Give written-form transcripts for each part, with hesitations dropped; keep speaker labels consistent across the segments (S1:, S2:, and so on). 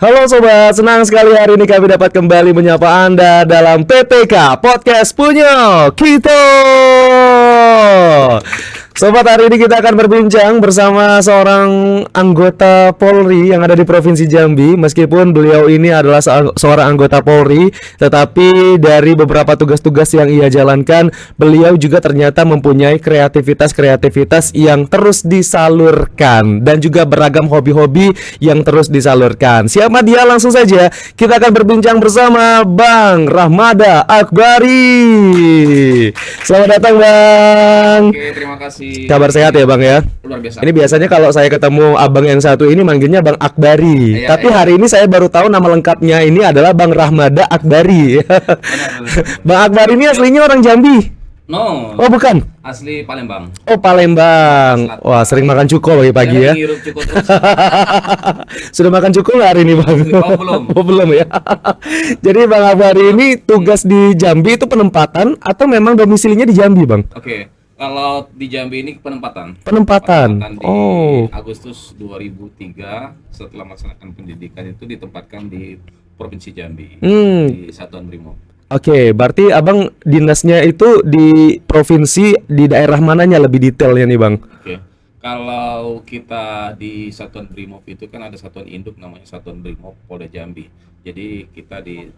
S1: Halo sobat, senang sekali hari ini kami dapat kembali menyapa Anda dalam PPK Podcast Punya Kita. Sobat, hari ini kita akan berbincang bersama seorang anggota Polri yang ada di Provinsi Jambi. Meskipun beliau ini adalah seorang anggota Polri, tetapi dari beberapa tugas-tugas yang ia jalankan, beliau juga ternyata mempunyai kreativitas-kreativitas yang terus disalurkan dan juga beragam hobi-hobi yang terus disalurkan. Siapa dia? Langsung saja kita akan berbincang bersama Bang Rahmada Akbari. Selamat datang, Bang.
S2: Oke, terima kasih.
S1: Kabar sehat ya, Bang ya?
S2: Luar biasa.
S1: Ini biasanya kalau saya ketemu abang yang satu ini manggilnya Bang Akbari.
S2: Iya,
S1: Tapi
S2: iya.
S1: hari ini saya baru tahu nama lengkapnya ini adalah Bang Rahmada Akbari.
S2: Benar.
S1: Bang Akbari ini aslinya orang Jambi.
S2: No,
S1: Oh, bukan.
S2: asli Palembang.
S1: Oh, Palembang. Wah, sering makan cuko pagi-pagi ya.
S2: Ngirup cukup terus.
S1: Sudah makan cuko nggak hari ini, Bang?
S2: Oh, belum.
S1: Oh, belum ya. Jadi Bang Akbari ini tugas di Jambi itu penempatan atau memang domisilinya di Jambi, Bang?
S2: Oke, kalau di Jambi ini penempatan.
S1: Penempatan.
S2: Di
S1: Oh.
S2: Agustus 2003 setelah melaksanakan pendidikan itu ditempatkan di Provinsi Jambi di Satuan Brimob.
S1: Oke, berarti abang dinasnya itu di provinsi di daerah mananya lebih detailnya nih, Bang?
S2: Oke. Kalau kita di Satuan Brimob itu kan ada satuan induk namanya Satuan Brimob Polda Jambi. Jadi kita di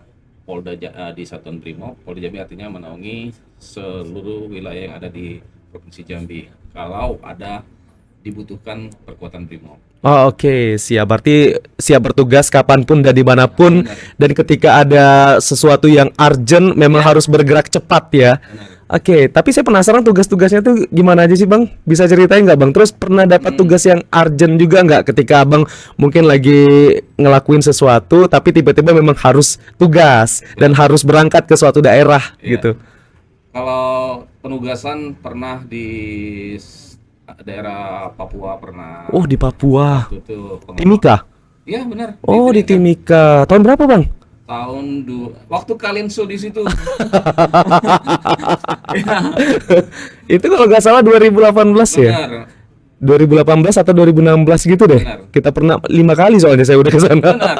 S2: di Satuan Brimob Polda Jambi artinya menaungi seluruh wilayah yang ada di Provinsi Jambi. Kalau ada dibutuhkan perkuatan Brimob.
S1: Oh, oke, siap. Berarti siap bertugas kapanpun dan dimanapun.
S2: Benar.
S1: Dan ketika ada sesuatu yang urgent, memang harus bergerak cepat ya.
S2: Benar.
S1: Oke, tapi saya penasaran tugas-tugasnya tuh gimana aja sih, Bang? Bisa ceritain nggak, Bang? Terus pernah dapat tugas yang urgent juga nggak ketika Abang mungkin lagi ngelakuin sesuatu, tapi tiba-tiba memang harus tugas dan harus berangkat ke suatu daerah
S2: Iya.
S1: gitu.
S2: Kalau penugasan pernah di daerah Papua pernah.
S1: Oh, di Papua.
S2: Waktu itu
S1: Timika.
S2: Iya benar.
S1: Oh, di Timika. Tahun berapa, Bang?
S2: Waktu kalian show di situ.
S1: Itu kalau nggak salah 2018 ya?
S2: Benar.
S1: 2018 atau 2016 gitu deh.
S2: Benar.
S1: Kita pernah 5 kali soalnya saya udah ke sana.
S2: Benar.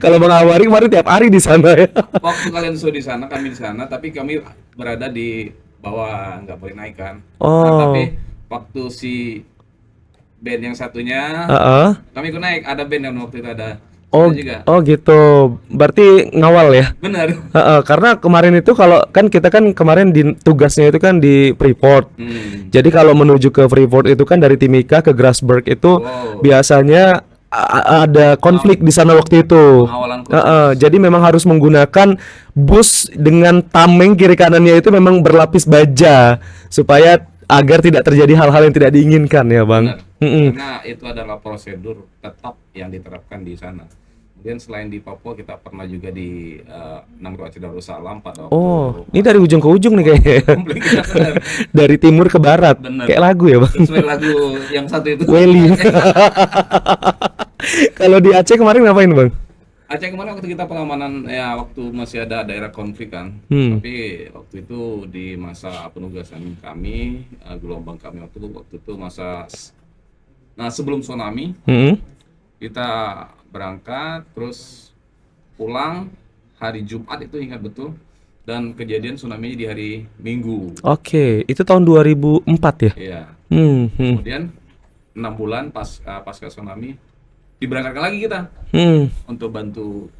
S1: Kalau Bang Awari kemarin tiap hari di sana ya.
S2: Waktu kalian show di sana, kami di sana, tapi kami berada di bawah, nggak boleh naik kan.
S1: Oh.
S2: Nah, tapi waktu si band yang satunya,
S1: Heeh.
S2: kami ikut naik. Ada band yang waktu itu ada.
S1: Oh,
S2: Ada juga.
S1: oh gitu. Berarti ngawal ya.
S2: Benar.
S1: Heeh, karena kemarin itu kalau kan kita kan kemarin di tugasnya itu kan di Freeport. Jadi kalau menuju ke Freeport itu kan dari Timika ke Grasberg itu
S2: Wow.
S1: biasanya ada konflik di sana waktu itu.
S2: Pengawalan khusus.
S1: Heeh, jadi memang harus menggunakan bus dengan tameng kiri kanannya itu memang berlapis baja supaya agar tidak terjadi hal-hal yang tidak diinginkan ya, Bang.
S2: Benar. Karena itu adalah prosedur tetap yang diterapkan di sana. Kemudian selain di Papua kita pernah juga di Nangro Aceh Darussalam pada waktu
S1: Oh, ini dari ujung ke ujung nih kayaknya.
S2: konflik kita, benar.
S1: Dari timur ke barat.
S2: Bener.
S1: Kayak lagu ya, Bang.
S2: Sesuai lagu yang satu itu.
S1: Welly. Kalau di Aceh kemarin ngapain, Bang?
S2: Aceh kemarin waktu kita pengamanan ya waktu masih ada daerah konflik kan. Tapi waktu itu di masa penugasan kami, gelombang kami waktu itu sebelum tsunami
S1: Hmm.
S2: kita berangkat terus pulang hari Jumat itu ingat betul, dan kejadian tsunami di hari Minggu.
S1: Oke, itu tahun 2004 ya?
S2: Iya.
S1: Hmm.
S2: Kemudian 6 bulan pasca tsunami diberangkatkan lagi kita untuk bantu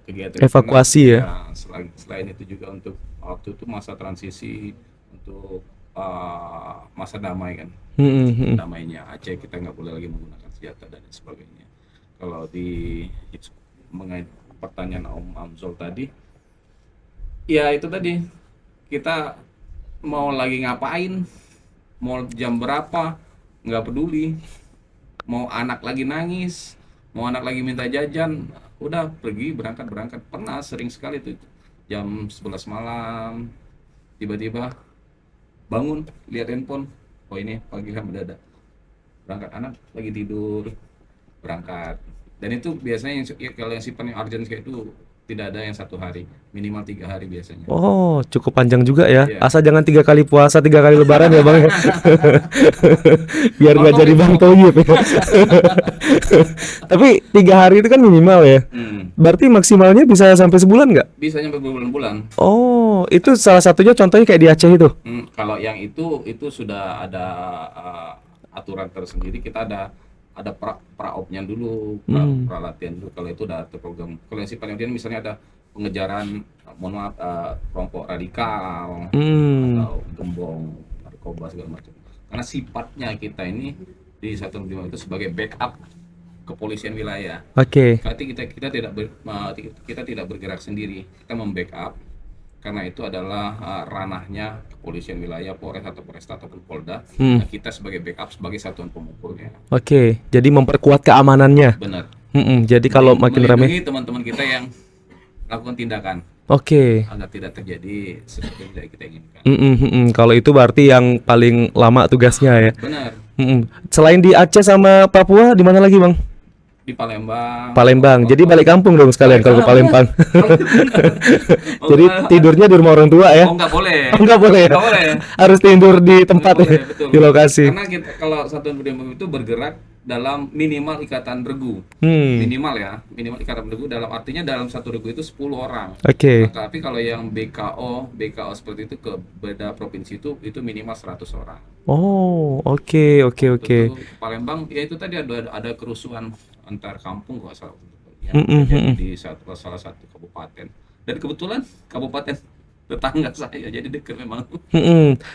S2: kegiatan
S1: Evakuasi ya?
S2: selain itu juga untuk waktu itu masa transisi untuk masa damai kan. Damainya Aceh, kita nggak boleh lagi menggunakan senjata dan sebagainya. Kalau mengenai pertanyaan Om Amzol tadi, ya itu tadi, kita mau lagi ngapain, mau jam berapa, nggak peduli. Mau anak lagi nangis, mau anak lagi minta jajan, udah pergi berangkat. Pernah sering sekali tuh jam 11 malam tiba-tiba bangun lihat handphone, oh ini pagi kan mendadak berangkat, anak lagi tidur berangkat. Dan itu biasanya kalau yang sifatnya urgent kayak itu tidak ada yang 1 hari, minimal 3 hari biasanya.
S1: Oh, cukup panjang juga ya.
S2: Iya.
S1: Asal jangan 3 kali puasa, 3 kali lebaran ya Bang ya. Biar
S2: Bang
S1: nggak jadi
S2: Toib,
S1: Bang
S2: Bang.
S1: Toyib ya. Tapi 3 hari itu kan minimal ya.
S2: Hmm.
S1: Berarti maksimalnya bisa sampai sebulan nggak?
S2: Bisa nyampe berbulan-bulan.
S1: Oh, itu salah satunya contohnya kayak di Aceh itu.
S2: Kalau yang itu sudah ada aturan tersendiri. Kita ada praopnya dulu, pralatihan dulu. Kalau itu udah terprogram. Kalau yang sifatnya misalnya ada pengejaran, mohon maaf, kelompok radikal atau gembong, narkoba segala macam. Karena sifatnya kita ini di Satuan Brimob itu sebagai backup kepolisian wilayah.
S1: Oke.
S2: Berarti kita tidak bergerak sendiri, kita membackup, karena itu adalah ranahnya kepolisian wilayah, Polres atau Polresta ataupun Polda. Nah, kita sebagai backup, sebagai satuan pemukulnya.
S1: Oke, jadi memperkuat keamanannya.
S2: Benar.
S1: Jadi kalau makin ramai.
S2: Melindungi teman-teman kita yang melakukan tindakan
S1: Oke.
S2: agar tidak terjadi seperti yang tidak kita inginkan.
S1: Kalau itu berarti yang paling lama tugasnya ya.
S2: Benar.
S1: Selain di Aceh sama Papua, di mana lagi Bang?
S2: Di Palembang.
S1: Palembang. Jadi balik kampung dong sekalian kalau ke Palembang. Jadi tidurnya di rumah orang tua ya?
S2: Oh, nggak boleh.
S1: Nggak boleh ya?
S2: Nggak boleh.
S1: Harus tidur di tempat
S2: Nggak
S1: ya?
S2: boleh, betul.
S1: Di lokasi.
S2: Karena kita, kalau Satuan Brimob itu bergerak dalam minimal ikatan regu. Minimal ya, minimal ikatan regu, dalam artinya dalam satu regu itu 10 orang.
S1: Oke.
S2: Tapi kalau yang BKO seperti itu ke beda provinsi itu minimal 100 orang.
S1: Oh, oke.
S2: Itu Palembang ya, itu tadi ada kerusuhan antar kampung kok salah yang terjadi di salah satu kabupaten. Dan kebetulan kabupaten tetangga saya, jadi dekat memang.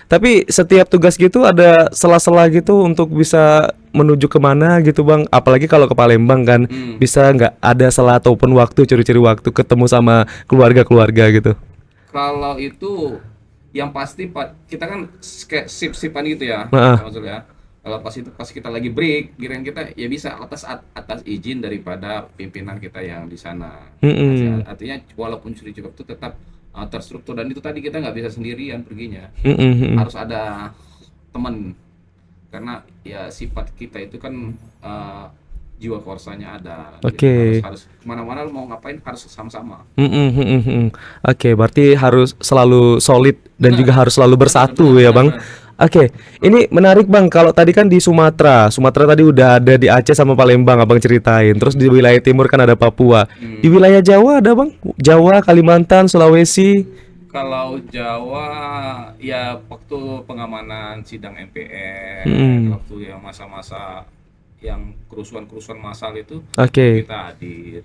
S1: Tapi setiap tugas gitu ada sela-sela gitu untuk bisa menuju kemana gitu Bang. Apalagi kalau ke Palembang kan bisa nggak ada sela ataupun waktu, curi-curi waktu ketemu sama keluarga-keluarga gitu.
S2: Kalau itu yang pasti kita kan kayak sip-sipan gitu ya,
S1: Heeh.
S2: maksudnya. Kalau pas kita lagi break, giliran kita ya bisa atas izin daripada pimpinan kita yang di sana. Artinya walaupun curi-curi waktu tetap terstruktur, dan itu tadi kita nggak bisa sendirian perginya. Harus ada teman, karena ya sifat kita itu kan jiwa korsanya ada.
S1: Oke.
S2: Jadi harus kemana-mana mau ngapain harus sama-sama.
S1: Oke, berarti harus selalu solid dan juga harus selalu bersatu ya Bang. Oke, ini menarik Bang. Kalau tadi kan di Sumatera tadi udah ada di Aceh sama Palembang Abang ceritain. Terus di wilayah timur kan ada Papua. Di wilayah Jawa ada Bang? Jawa, Kalimantan, Sulawesi.
S2: Kalau Jawa ya waktu pengamanan sidang MPR, waktu yang masa-masa yang kerusuhan massal itu,
S1: Oke.
S2: kita hadir.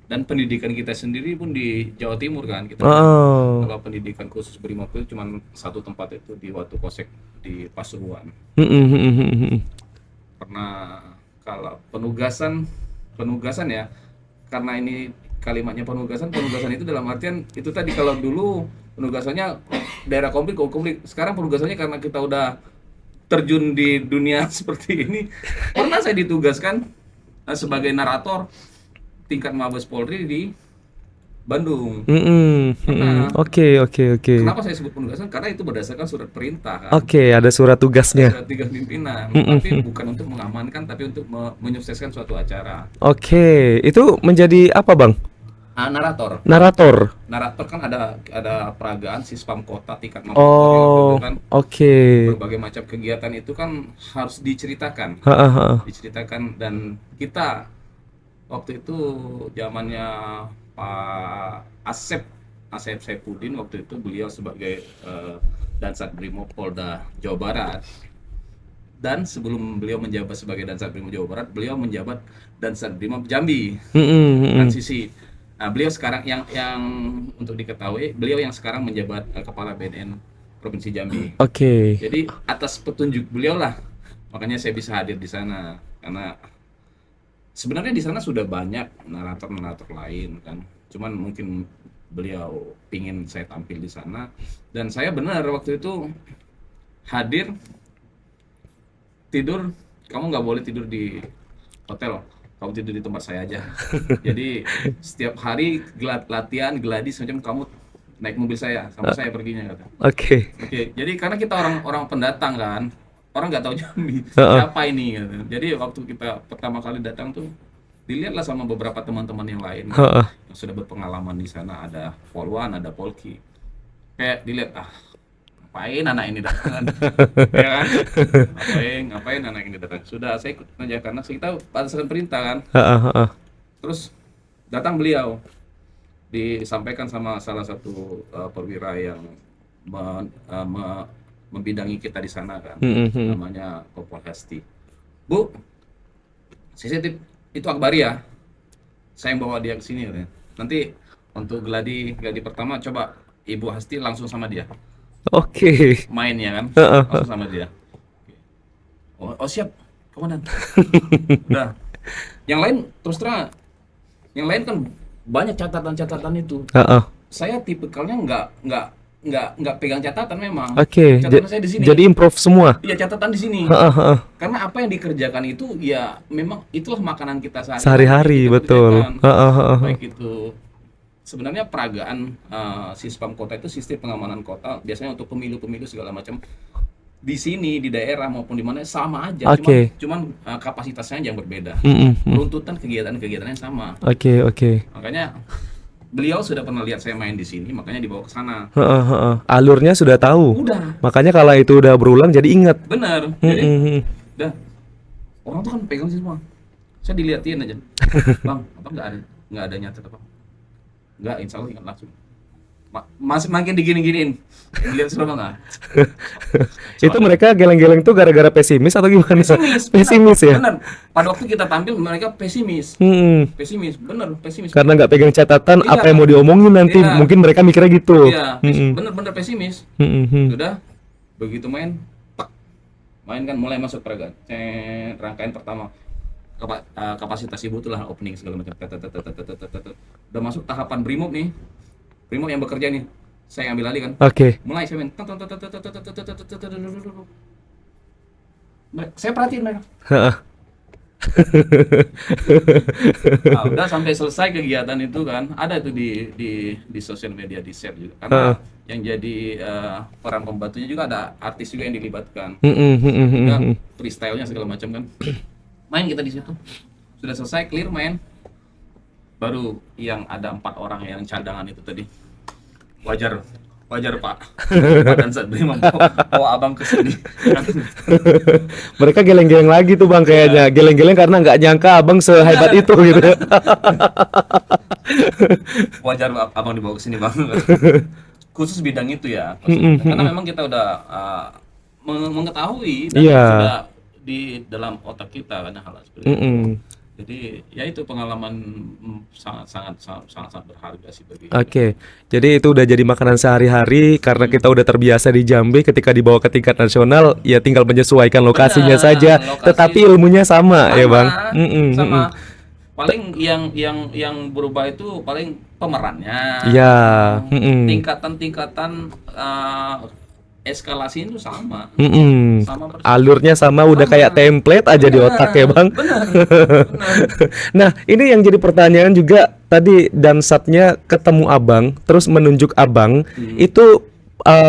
S2: Dan pendidikan kita sendiri pun di Jawa Timur kan kita.
S1: Oh.
S2: Kalau pendidikan khusus Brimob itu cuma satu tempat, itu di Watu Kosek di Pasuruan. Karena kalau penugasan ya, karena ini kalimatnya penugasan itu dalam artian itu tadi. Kalau dulu penugasannya daerah konflik. Sekarang penugasannya karena kita udah terjun di dunia seperti ini. Pernah saya ditugaskan sebagai narator tingkat Mabes Polri di Bandung.
S1: Oke.
S2: Kenapa saya sebut penugasan? Karena itu berdasarkan surat perintah kan.
S1: Oke, ada surat tugasnya.
S2: Surat tiga pimpinan. Tapi bukan untuk mengamankan, tapi untuk menyukseskan suatu acara.
S1: Oke, itu menjadi apa Bang?
S2: Narator. Narator kan ada peragaan Sispam Kota tingkat Mabes Polri kan.
S1: Oke.
S2: Berbagai macam kegiatan itu kan harus diceritakan. Diceritakan, dan kita waktu itu zamannya Pak Asep Saifuddin, waktu itu beliau sebagai Dansat Brimob Polda Jawa Barat. Dan sebelum beliau menjabat sebagai Dansat Brimob Jawa Barat, beliau menjabat Dansat Brimob Jambi. Transisi. Nah, beliau sekarang yang untuk diketahui, beliau yang sekarang menjabat Kepala BNN Provinsi Jambi.
S1: Oke.
S2: Jadi atas petunjuk beliau lah, makanya saya bisa hadir di sana. Karena sebenarnya di sana sudah banyak narator lain kan, cuman mungkin beliau pingin saya tampil di sana. Dan saya benar waktu itu hadir, tidur, kamu nggak boleh tidur di hotel, kamu tidur di tempat saya aja. Jadi setiap hari latihan geladis macam, kamu naik mobil saya sama saya perginya kata. Oke. Jadi karena kita orang pendatang kan, orang nggak tahu Jambi siapa ini gitu. Jadi waktu kita pertama kali datang tuh dilihatlah sama beberapa teman-teman yang lain
S1: Heeh.
S2: yang sudah berpengalaman di sana, ada Polwan, ada Polki. Kayak dilihat, ngapain anak ini datang? Ya kan? Ngapain anak ini datang? Sudah saya ikut aja karena kita berdasarkan perintah kan.
S1: Heeh, heeh.
S2: Terus datang beliau, disampaikan sama salah satu perwira yang membidangi kita di sana kan, namanya Kompol Hesti. Bu, CCTV itu Akbari ya, saya yang bawa dia ke sini katanya. Nanti untuk gladi pertama coba Ibu Hasti langsung sama dia
S1: Oke.
S2: mainnya kan,
S1: Heeh.
S2: langsung sama dia. Oh siap, komandan. Udah. Yang lain terus terang, yang lain kan banyak catatan-catatan itu.
S1: Heeh.
S2: Saya tipikalnya nggak pegang catatan memang.
S1: Oke.
S2: Catatan saya di sini.
S1: Jadi improve semua.
S2: Iya, catatan di sini.
S1: Heeh, heeh.
S2: Karena apa yang dikerjakan itu ya memang itulah makanan kita
S1: Sehari-hari,
S2: kita
S1: betul.
S2: kerjakan.
S1: Heeh, heeh.
S2: Baik itu sebenarnya peragaan Sispam kota itu sistem pengamanan kota biasanya untuk pemilu-pemilu segala macam di sini di daerah maupun di mana sama aja,
S1: Oke.
S2: cuman kapasitasnya yang berbeda,
S1: Mm-mm.
S2: runtutan kegiatan-kegiatannya sama.
S1: Oke, oke.
S2: Makanya beliau sudah pernah lihat saya main di sini, makanya dibawa ke sana.
S1: Heeh, heeh. Alurnya sudah tahu.
S2: Udah,
S1: Makanya kalau itu udah berulang jadi ingat.
S2: benar. Jadi
S1: Mm-mm.
S2: udah orang tuh kan pegang sih semua. Saya diliatin aja, bang, apa nggak ada nyatet apa? Nggak, insya Allah ingat langsung. Masih makin digini-giniin, dilihat sudah nggak?
S1: Itu mereka geleng-geleng tuh gara-gara pesimis atau gimana?
S2: Pesimis,
S1: Pesimis ya?
S2: benar. Pada waktu kita tampil mereka pesimis, bener pesimis.
S1: Karena nggak pegang catatan
S2: Iya.
S1: apa yang mau diomongin nanti,
S2: Iya.
S1: mungkin mereka mikirnya gitu.
S2: Iya,
S1: Mm-mm.
S2: bener pesimis.
S1: Mm-mm.
S2: Sudah begitu main, tak, main kan mulai masuk peragaan. Rangkaian pertama kapasitas ibu itulah opening segala macam. Udah masuk tahapan brimob nih, brimob yang bekerja nih. Saya ambil alih kan.
S1: Oke.
S2: Mulai saya main. Saya perhatiin mereka.
S1: Heeh.
S2: Nah, udah sampai selesai kegiatan itu kan, ada itu di sosial media di share juga. Karena yang jadi peran pembantunya juga ada artis juga yang dilibatkan. Udah freestyle-nya segala macam kan. Main kita di situ. Sudah selesai clear main. Baru yang ada 4 orang yang cadangan itu tadi. Wajar Pak. Badan saat Brimob bawa abang ke sini.
S1: Mereka geleng-geleng lagi tuh bang kayaknya. Geleng-geleng karena nggak nyangka abang sehebat itu gitu.
S2: Wajar abang dibawa ke sini bang. Khusus bidang itu ya. Karena memang kita udah mengetahui dan
S1: Iya.
S2: sudah di dalam otak kita kan hal seperti itu. Jadi ya itu pengalaman sangat berharga sih bagi kita.
S1: Oke, jadi itu udah jadi makanan sehari-hari karena kita udah terbiasa di Jambi. Ketika dibawa ke tingkat nasional, ya tinggal menyesuaikan lokasinya
S2: Benar,
S1: saja.
S2: lokasi
S1: Tetapi ilmunya sama, ya bang.
S2: Sama. Paling yang berubah itu paling pemerannya.
S1: Ya.
S2: Tingkatan eskalasi itu sama. Sama persis.
S1: Alurnya sama, udah kayak template aja di otak ya bang.
S2: Benar.
S1: Nah, ini yang jadi pertanyaan juga tadi, Dansatnya ketemu abang, terus menunjuk abang, itu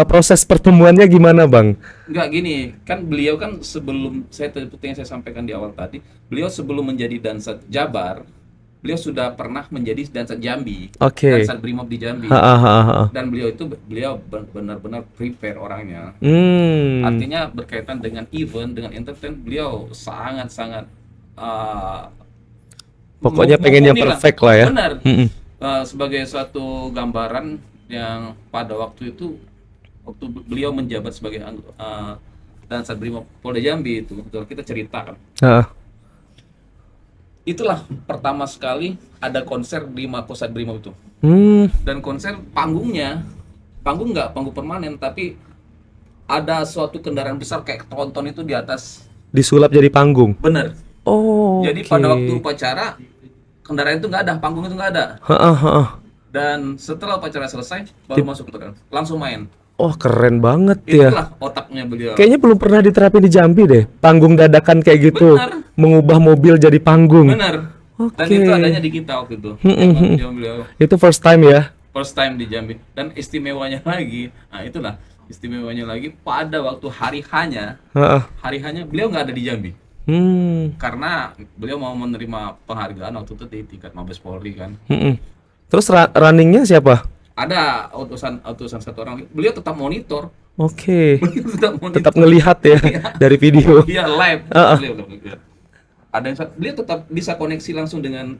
S1: proses pertemuannya gimana bang?
S2: Enggak gini, kan beliau kan sebelum seperti yang saya sampaikan di awal tadi, beliau sebelum menjadi Dansat Jabar, beliau sudah pernah menjadi Dansat Jambi,
S1: Oke.
S2: Dansat Brimob di Jambi. Dan beliau benar-benar prepare orangnya. Artinya berkaitan dengan event, dengan entertain, beliau sangat-sangat
S1: Pokoknya pengen yang perfect lah ya.
S2: Benar. Sebagai suatu gambaran yang pada waktu itu, waktu beliau menjabat sebagai Dansat Brimob Polda Jambi itu, kita ceritakan. Itulah pertama sekali ada konser di Makosat Brimob itu. Dan konser panggung nggak panggung permanen, tapi ada suatu kendaraan besar kayak tonton itu di atas.
S1: Disulap jadi panggung.
S2: Bener.
S1: Oh.
S2: Jadi pada waktu upacara kendaraan itu nggak ada, panggung itu nggak ada. Dan setelah upacara selesai baru masuk ke langsung main.
S1: Oh keren banget ya.
S2: Itulah otaknya beliau.
S1: Kayaknya belum pernah diterapin di Jambi deh. Panggung dadakan kayak gitu.
S2: Benar.
S1: Mengubah mobil jadi panggung.
S2: Benar. Dan itu adanya di kita waktu itu. Beliau
S1: Itu first time ya?
S2: first time di Jambi. Dan istimewanya lagi, nah itulah istimewanya lagi pada waktu hari hanya beliau nggak ada di Jambi. Karena beliau mau menerima penghargaan waktu itu di tingkat Mabes Polri kan.
S1: Terus runningnya siapa?
S2: Ada utusan satu orang, beliau tetap monitor.
S1: Oke.
S2: Beliau tetap monitor.
S1: Tetap ngelihat ya dari video.
S2: Iya, live.
S1: Heeh.
S2: Beliau. Ada yang beliau tetap bisa koneksi langsung dengan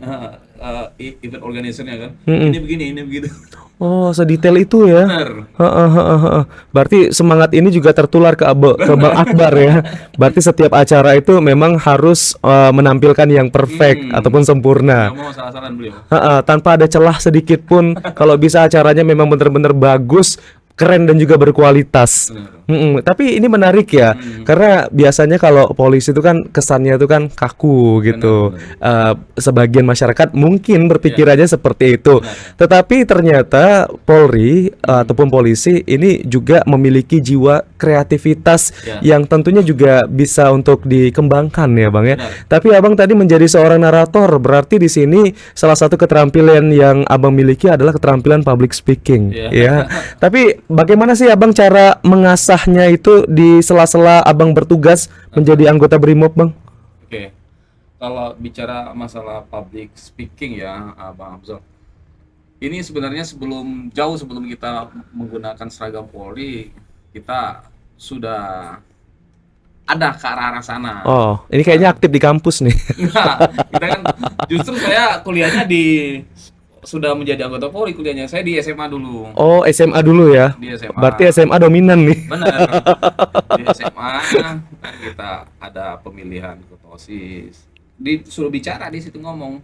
S2: event organizer-nya kan. Ini begini, ini begitu.
S1: Oh, sedetail itu ya.
S2: Benar.
S1: Heeh, heeh, heeh. Berarti semangat ini juga tertular ke Bang Akbar ya. Berarti setiap acara itu memang harus menampilkan yang perfect ataupun sempurna.
S2: Nggak mau salah-salahan beliau.
S1: Heeh, tanpa ada celah sedikit pun. Kalau bisa acaranya memang benar-benar bagus, keren dan juga berkualitas. Tapi ini menarik ya, karena biasanya kalau polisi itu kan kesannya itu kan kaku gitu. Sebagian masyarakat mungkin berpikirannya seperti itu. Tetapi ternyata Polri ataupun polisi ini juga memiliki jiwa kreativitas yang tentunya juga bisa untuk dikembangkan ya Bang ya. Tapi Abang tadi menjadi seorang narator, berarti di sini salah satu keterampilan yang Abang miliki adalah keterampilan public speaking ya. Tapi bagaimana sih Abang cara mengasahnya itu di sela-sela Abang bertugas menjadi anggota BRIMOB, Bang?
S2: Oke. Kalau bicara masalah public speaking ya, Bang Abzal. Ini sebenarnya jauh sebelum kita menggunakan seragam Polri, kita sudah ada ke arah sana.
S1: Oh, ini kayaknya aktif di kampus nih.
S2: Nah, kita kan justru saya kuliahnya sudah menjadi anggota Polri kuliahnya. Saya di SMA dulu.
S1: Oh, SMA dulu ya.
S2: Di SMA.
S1: Berarti SMA dominan nih.
S2: Benar. Di SMA kita ada pemilihan ketua OSIS. Disuruh bicara di situ ngomong.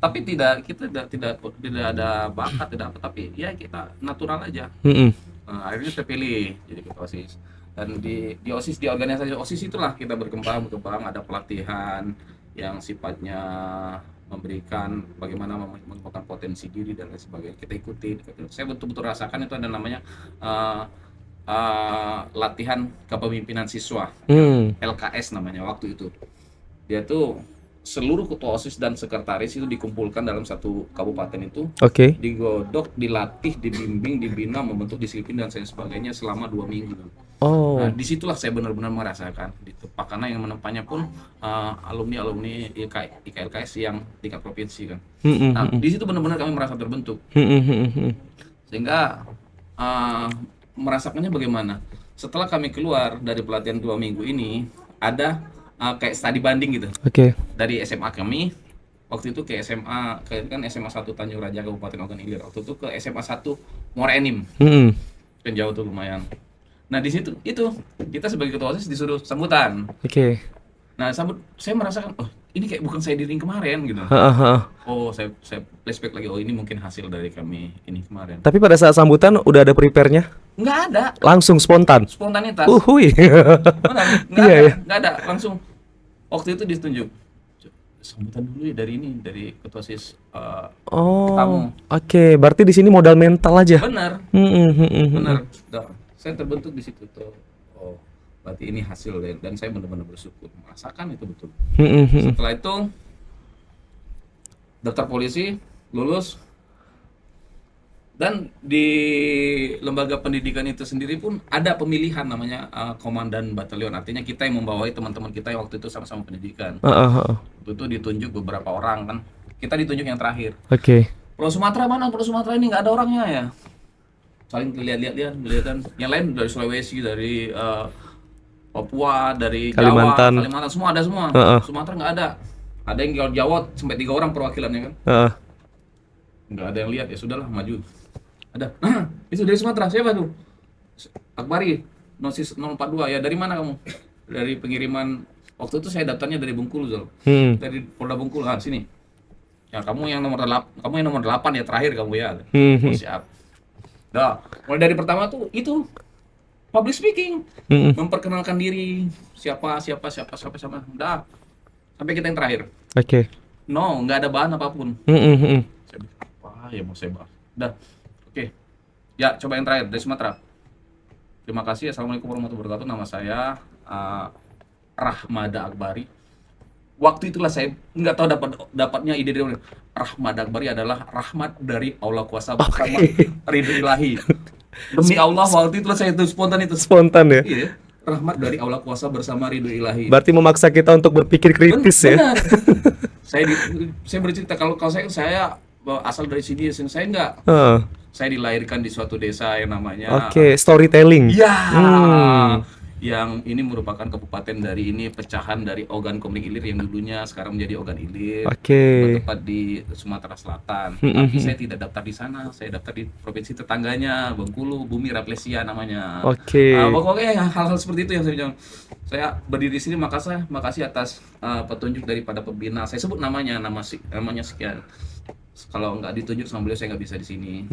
S2: Tapi kita tidak ada bakat, tidak apa, tapi ya kita natural aja. Akhirnya terpilih jadi ketua OSIS. Dan di OSIS, di organisasi OSIS itulah kita berkembang, ada pelatihan yang sifatnya memberikan bagaimana mengembangkan potensi diri dan lain sebagainya. Kita ikuti. Saya betul-betul rasakan itu ada namanya latihan kepemimpinan siswa, LKS namanya waktu itu. Dia tuh seluruh ketua OSIS dan sekretaris itu dikumpulkan dalam satu kabupaten itu, digodok, dilatih, dibimbing, dibina, membentuk disiplin dan sebagainya selama 2 minggu. Nah, disitulah saya benar-benar merasakan ditepak, karena yang menempatnya pun alumni IKLKS yang tingkat provinsi kan. Nah, di situ benar-benar kami merasa terbentuk. Sehingga merasakannya bagaimana? Setelah kami keluar dari pelatihan 2 minggu ini, ada kayak studi banding gitu. Dari SMA kami waktu itu ke SMA, kan SMA 1 Tanjung Raja Kabupaten Ogan Ilir. Waktu itu ke SMA 1 Muara Enim. Kan jauh tuh lumayan. Nah, di situ itu kita sebagai ketua OSIS disuruh sambutan. Nah, saya merasakan, oh ini kayak bukan saya diri kemarin gitu. Oh, saya flashback lagi, oh ini mungkin hasil dari kami ini kemarin.
S1: Tapi pada saat sambutan udah ada prepare-nya?
S2: Nggak ada.
S1: Langsung spontan?
S2: Spontanitas. Benar, nggak ada. Langsung waktu itu ditunjuk. Sambutan dulu ya dari ketua OSIS tamu.
S1: Berarti di sini modal mental aja.
S2: Benar. Benar. Saya terbentuk di situ tuh. Oh, berarti ini hasil dan saya benar-benar bersyukur merasakan itu betul. Setelah itu daftar polisi, lulus, dan di lembaga pendidikan itu sendiri pun ada pemilihan namanya komandan batalion. Artinya kita yang membawai teman-teman kita yang waktu itu sama-sama pendidikan. Waktu itu ditunjuk beberapa orang kan. Kita ditunjuk yang terakhir. Pulau Sumatera mana? Pulau Sumatera ini nggak ada orangnya ya. Saling lihat-lihat, yang lain dari Sulawesi, dari Papua, dari
S1: Kalimantan.
S2: Jawa, Kalimantan, semua ada semua. Sumatera nggak ada. Ada yang kalau Jawa sampai 3 orang perwakilannya kan. Nggak ada yang lihat, ya sudahlah maju. Ada. Itu dari Sumatera, siapa tuh? Akbari, Nosis 042. Ya dari mana kamu? Dari pengiriman. Waktu itu saya daftarnya dari Bengkulu, Zul. Dari Polda Bengkulu. Sini. Ya kamu yang nomor 8 ya, terakhir kamu ya. Oh, siap. Nah, mulai dari pertama tuh itu public speaking, memperkenalkan diri, siapa. Udah, sampai kita yang terakhir. No, nggak ada bahan apapun. Saya bilang, apa ya mau saya bahas? Udah, oke. Ya, coba yang terakhir dari Sumatera. Terima kasih. Assalamualaikum warahmatullahi wabarakatuh. Nama saya Rahmada Akbari. Waktu itulah saya nggak tahu dapatnya ide dari mana. Rahmada Akbari adalah rahmat dari Allah kuasa bersama ridho ilahi. Demi Allah, waktu itu saya itu spontan itu.
S1: Spontan ya?
S2: Iya. rahmat dari Allah kuasa bersama ridho ilahi.
S1: Berarti memaksa kita untuk berpikir kritis ya.
S2: Benar. saya bercerita kalau saya asal dari sini, saya enggak. Saya dilahirkan di suatu desa yang namanya
S1: Storytelling.
S2: ya, yang ini merupakan kabupaten dari ini pecahan dari Ogan Komering Ilir yang dulunya sekarang menjadi Ogan Ilir. Bertempat di Sumatera Selatan. Tapi saya tidak daftar di sana, saya daftar di provinsi tetangganya, Bengkulu, Bumi Raplesia namanya. Pokoknya hal-hal seperti itu yang saya bilang. Saya berdiri di sini, makasih atas petunjuk daripada pembina. Saya sebut namanya sekian. Kalau nggak ditunjuk sama beliau saya nggak bisa di sini.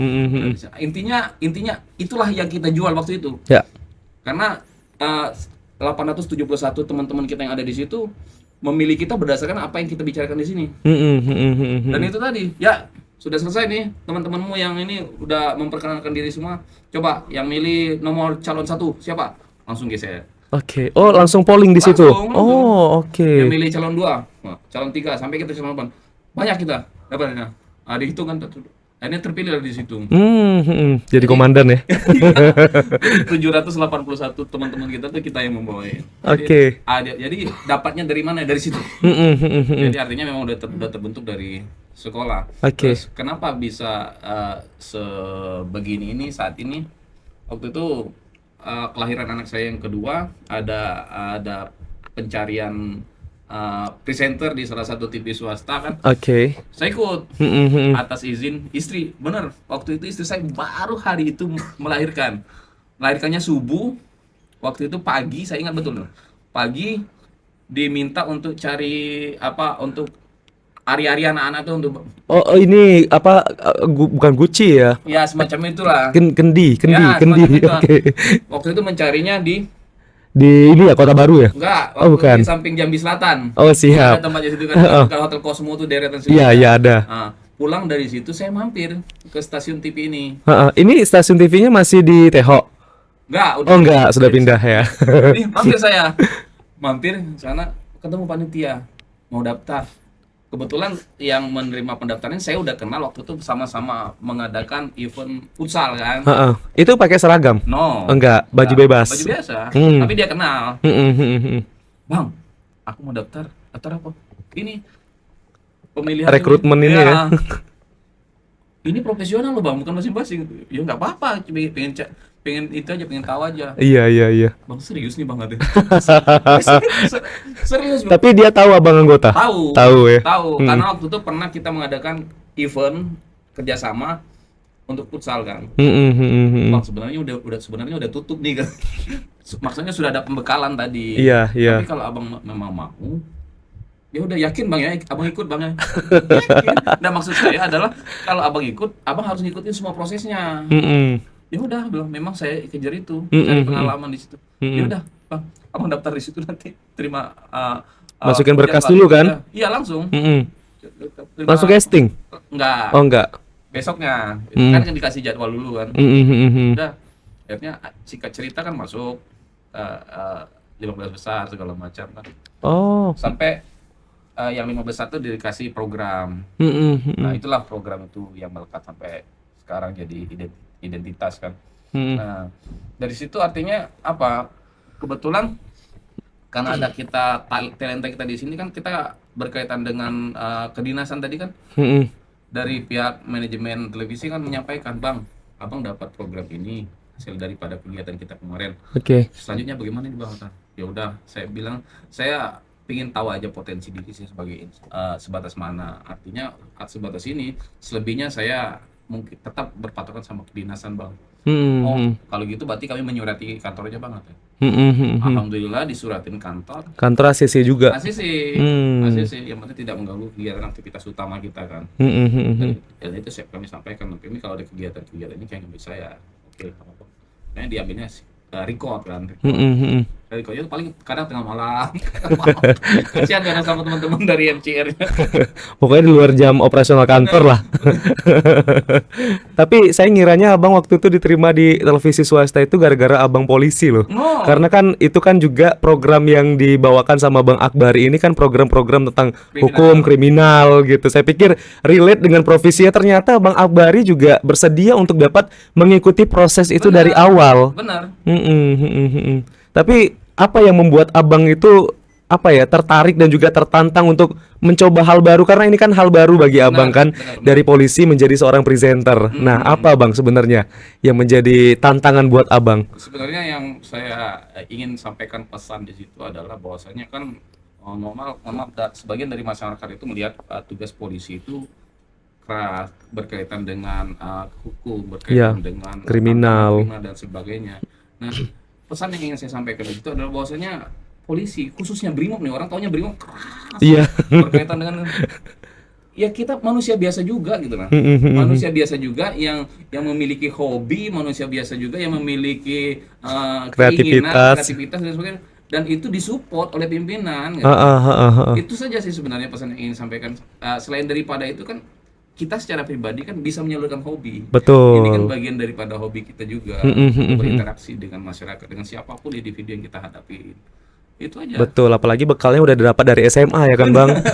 S2: Intinya itulah yang kita jual waktu itu.
S1: Ya.
S2: Karena 871 teman-teman kita yang ada di situ memilih kita berdasarkan apa yang kita bicarakan di sini. Dan itu tadi, ya sudah selesai nih teman-temanmu yang ini udah memperkenalkan diri semua. Coba yang milih nomor calon 1 siapa? Langsung geser.
S1: Oh langsung polling di situ.
S2: Yang milih calon 2, calon 3 sampai kita calon 8. Banyak kita dapatnya. Dihitung kan. Akhirnya terpilih di situ.
S1: Jadi komandan ya.
S2: 781 teman-teman kita tuh kita yang membawain. Jadi dapatnya dari mana? Dari situ. Jadi artinya memang udah terbentuk dari sekolah. Terus kenapa bisa sebegini ini saat ini? Waktu itu kelahiran anak saya yang kedua, ada pencarian presenter di salah satu TV swasta kan. Saya ikut atas izin istri. Bener, waktu itu istri saya baru hari itu melahirkan. Melahirkannya subuh. Waktu itu pagi, saya ingat betul. Pagi diminta untuk cari untuk ari-ari anak-anak tuh untuk
S1: ini bukan Gucci ya?
S2: Ya semacam itulah.
S1: Kendi.
S2: Waktu itu mencarinya di
S1: ini ya Kota Baru ya?
S2: Enggak,
S1: bukan.
S2: Di samping Jambi Selatan.
S1: Siap.
S2: Ada tempatnya situ kan, Hotel Cosmo tuh deretan situ.
S1: Iya, ada.
S2: Pulang dari situ saya mampir ke stasiun TV ini.
S1: Ini stasiun TV-nya masih di Teho?
S2: Enggak,
S1: enggak, sudah pindah ya.
S2: Mampir saya. Mampir sana ketemu panitia mau daftar. Kebetulan yang menerima pendaftaran saya udah kenal waktu itu sama-sama mengadakan event futsal kan.
S1: Itu pakai seragam?
S2: No.
S1: Enggak, baju bebas.
S2: Baju biasa. Tapi dia kenal. Bang, aku mau daftar apa? Ini pemilihan
S1: rekrutmen ini ya.
S2: Ini profesional loh Bang, bukan masing-masing. Ya nggak apa-apa, pengen itu aja, pengen tahu aja.
S1: Iya.
S2: Bang serius nih Bang ada. Serius Bang.
S1: Tapi dia tahu abang anggota? Tahu ya.
S2: Tahu, karena waktu itu pernah kita mengadakan event kerjasama untuk futsal kan. Bang sebenarnya udah tutup nih kan. Maksudnya sudah ada pembekalan tadi.
S1: Iya.
S2: Tapi kalau abang memang mau, ya udah yakin Bang ya, abang ikut Bang ya. Yakin. Nah maksud saya adalah kalau abang ikut, abang harus ngikutin semua prosesnya. Ya udah bilang memang saya kejar itu, cari pengalaman di situ. Ya udah Bang, abang daftar di situ nanti terima
S1: masukin berkas dulu kan?
S2: Iya langsung.
S1: Langsung casting?
S2: Enggak.
S1: Enggak.
S2: Besoknya kan dikasih jadwal dulu kan. Udah akhirnya singkat cerita kan masuk 15 besar segala macam kan. Sampai yang 15 besar itu dikasih program. Nah itulah program itu yang melekat sampai sekarang jadi identitas kan. Nah dari situ artinya apa? Kebetulan karena ada kita talenta kita di sini kan, kita berkaitan dengan kedinasan tadi kan. Dari pihak manajemen televisi kan menyampaikan, Bang, abang dapat program ini hasil daripada kegiatan kita kemarin. Selanjutnya bagaimana nih Bang? Ya udah, saya bilang saya ingin tahu aja potensi diri saya sebagai sebatas mana. Artinya sebatas ini, selebihnya saya mungkin tetap berpatokan sama kedinasan Bang. Kalau gitu berarti kami menyurati kantornya Bang. Alhamdulillah disuratin kantor
S1: ACC juga.
S2: ACC yang penting tidak mengganggu kegiatan aktivitas utama kita kan. Dan itu kami sampaikan, kami kalau ada kegiatan ini kayak nggak bisa ya. Oke, apa-apa. Nah diambilnya record kan. Recordnya itu paling kadang tengah malam. Kasihan karena sama teman-teman dari MCR.
S1: Pokoknya di luar jam operasional kantor lah. Tapi saya ngiranya abang waktu itu diterima di televisi swasta itu gara-gara abang polisi loh. Karena kan itu kan juga program yang dibawakan sama Bang Akbari ini kan program-program tentang hukum kriminal gitu. Saya pikir relate dengan profesinya, ternyata Bang Akbari juga bersedia untuk dapat mengikuti proses itu dari awal.
S2: Benar.
S1: Tapi apa yang membuat abang itu apa ya tertarik dan juga tertantang untuk mencoba hal baru, karena ini kan hal baru bagi abang kan, dari polisi menjadi seorang presenter. Nah, apa bang sebenarnya yang menjadi tantangan buat abang?
S2: Sebenarnya yang saya ingin sampaikan pesan di situ adalah bahwasanya kan normal sebagian dari masyarakat itu melihat tugas polisi itu keras, berkaitan dengan hukum,
S1: Ya,
S2: berkaitan dengan
S1: kriminal.
S2: kriminal dan sebagainya. Nah, pesan yang ingin saya sampaikan itu adalah bahwasanya polisi, khususnya BRIMOB nih, orang taunya BRIMOB keras
S1: Iya.
S2: berkaitan dengan ya kita manusia biasa juga gitu kan. Manusia biasa juga yang memiliki hobi, manusia biasa juga yang memiliki keinginan, kreativitas dan sebagainya, dan itu disupport oleh pimpinan gitu. Itu saja sih sebenarnya pesan yang ingin sampaikan. Selain daripada itu kan kita secara pribadi kan bisa menyalurkan hobi. Ini kan
S1: Betul.
S2: bagian daripada hobi kita juga untuk berinteraksi dengan masyarakat, dengan siapapun individu yang kita hadapi. Itu aja.
S1: Betul, apalagi bekalnya udah didapat dari SMA ya kan bang.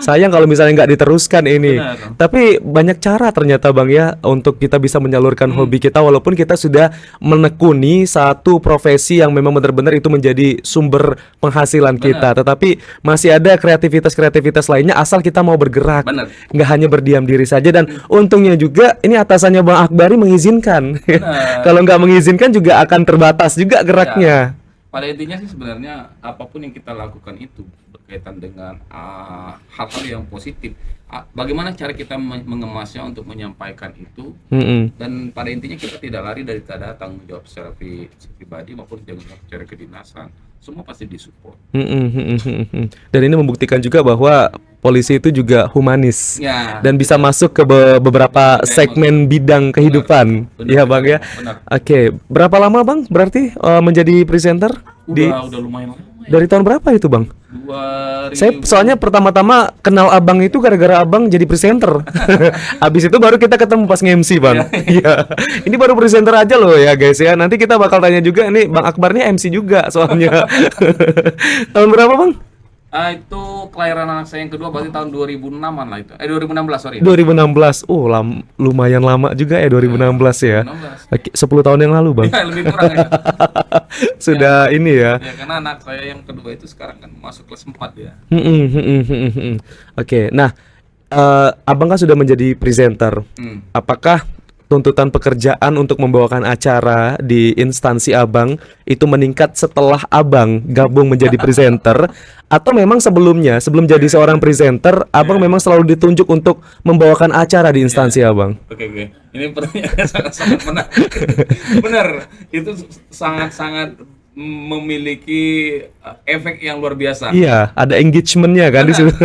S1: Sayang kalau misalnya nggak diteruskan ini.
S2: Benar.
S1: Tapi banyak cara ternyata bang ya untuk kita bisa menyalurkan hobi kita, walaupun kita sudah menekuni satu profesi yang memang benar-benar itu menjadi sumber penghasilan kita. Tetapi masih ada kreativitas-kreativitas lainnya asal kita mau bergerak.
S2: Benar.
S1: Nggak hanya berdiam diri saja, dan untungnya juga ini atasannya Bang Akbari mengizinkan. Kalau nggak mengizinkan juga akan terbatas juga geraknya.
S2: Pada intinya sih sebenarnya apapun yang kita lakukan itu berkaitan dengan hal-hal yang positif. Bagaimana cara kita mengemasnya untuk menyampaikan itu, dan pada intinya kita tidak lari daripada tanggung jawab secara pribadi maupun secara kedinasan. Semua pasti disupport.
S1: Dan ini membuktikan juga bahwa polisi itu juga humanis
S2: Ya,
S1: dan bisa masuk ke beberapa segmen bidang kehidupan. Iya bang ya.
S2: benar.
S1: Oke, berapa lama bang berarti menjadi presenter?
S2: Udah lumayan lama ya.
S1: Dari tahun berapa itu bang?
S2: 2000.
S1: Saya soalnya pertama-tama kenal abang itu gara-gara abang jadi presenter. Habis itu baru kita ketemu pas nge-MC bang. Iya. Ini baru presenter aja loh ya guys ya. Nanti kita bakal tanya juga nih Bang Akbar nih MC juga soalnya. Tahun berapa bang?
S2: Itu kelahiran anak saya yang kedua berarti tahun 2006-an lah itu. 2016 sorry.
S1: 2016. Lumayan lama juga ya 2016 ya.
S2: 2016.
S1: Oke, 10 tahun yang lalu bang.
S2: Ya, lebih kurang ya.
S1: Sudah ini ya.
S2: Ya karena anak saya yang kedua itu sekarang kan masuk kelas 4 ya.
S1: Oke, nah abang kan sudah menjadi presenter. Apakah tuntutan pekerjaan untuk membawakan acara di instansi abang itu meningkat setelah abang gabung menjadi presenter, atau memang sebelumnya sebelum jadi seorang presenter abang memang selalu ditunjuk untuk membawakan acara di instansi abang?
S2: Oke. Ini pertanyaan sangat benar. Benar. Itu sangat memiliki efek yang luar biasa.
S1: Iya, ada engagementnya kan di situ.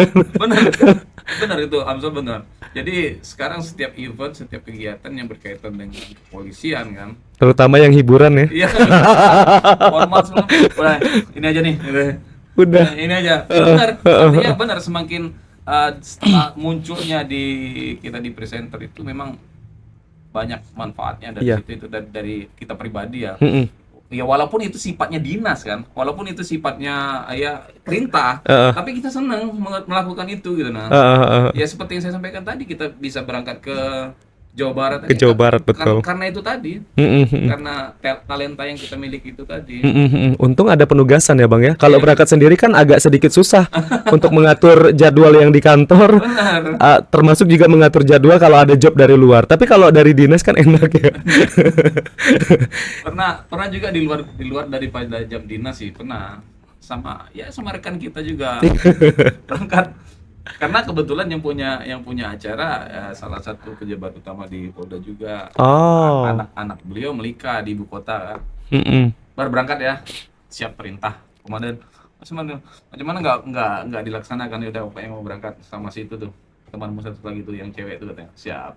S2: Benar itu, Amsal benar. Jadi sekarang setiap event, setiap kegiatan yang berkaitan dengan kepolisian kan,
S1: Terutama yang hiburan ya.
S2: iya. Mohon maaf sebelum, udah, ini aja nih.
S1: Udah.
S2: Ini aja. Benar. Artinya benar, semakin setelah munculnya kita di presenter itu memang banyak manfaatnya dari situ, itu dari kita pribadi ya. Ya walaupun itu sifatnya dinas kan, walaupun itu sifatnya ya perintah, tapi kita senang melakukan itu gitu nah. Ya seperti yang saya sampaikan tadi, kita bisa berangkat ke Jawa Barat
S1: Ke Jawa Barat, betul.
S2: karena itu tadi, karena talenta yang kita miliki itu tadi.
S1: Untung ada penugasan ya bang ya. Kalau berangkat sendiri kan agak sedikit susah untuk mengatur jadwal yang di kantor.
S2: Benar.
S1: Termasuk juga mengatur jadwal kalau ada job dari luar. Tapi kalau dari dinas kan enak ya.
S2: pernah juga di luar daripada jam dinas sih, pernah sama rekan kita juga berangkat, karena kebetulan yang punya acara salah satu pejabat utama di Polda juga. Anak beliau melikah di ibu kota kan. Baru berangkat ya, siap perintah komandan, macam mana nggak dilaksanakan, ya udah apa yang mau berangkat sama si itu tuh temanmu satu lagi tuh yang cewek itu, katanya siap.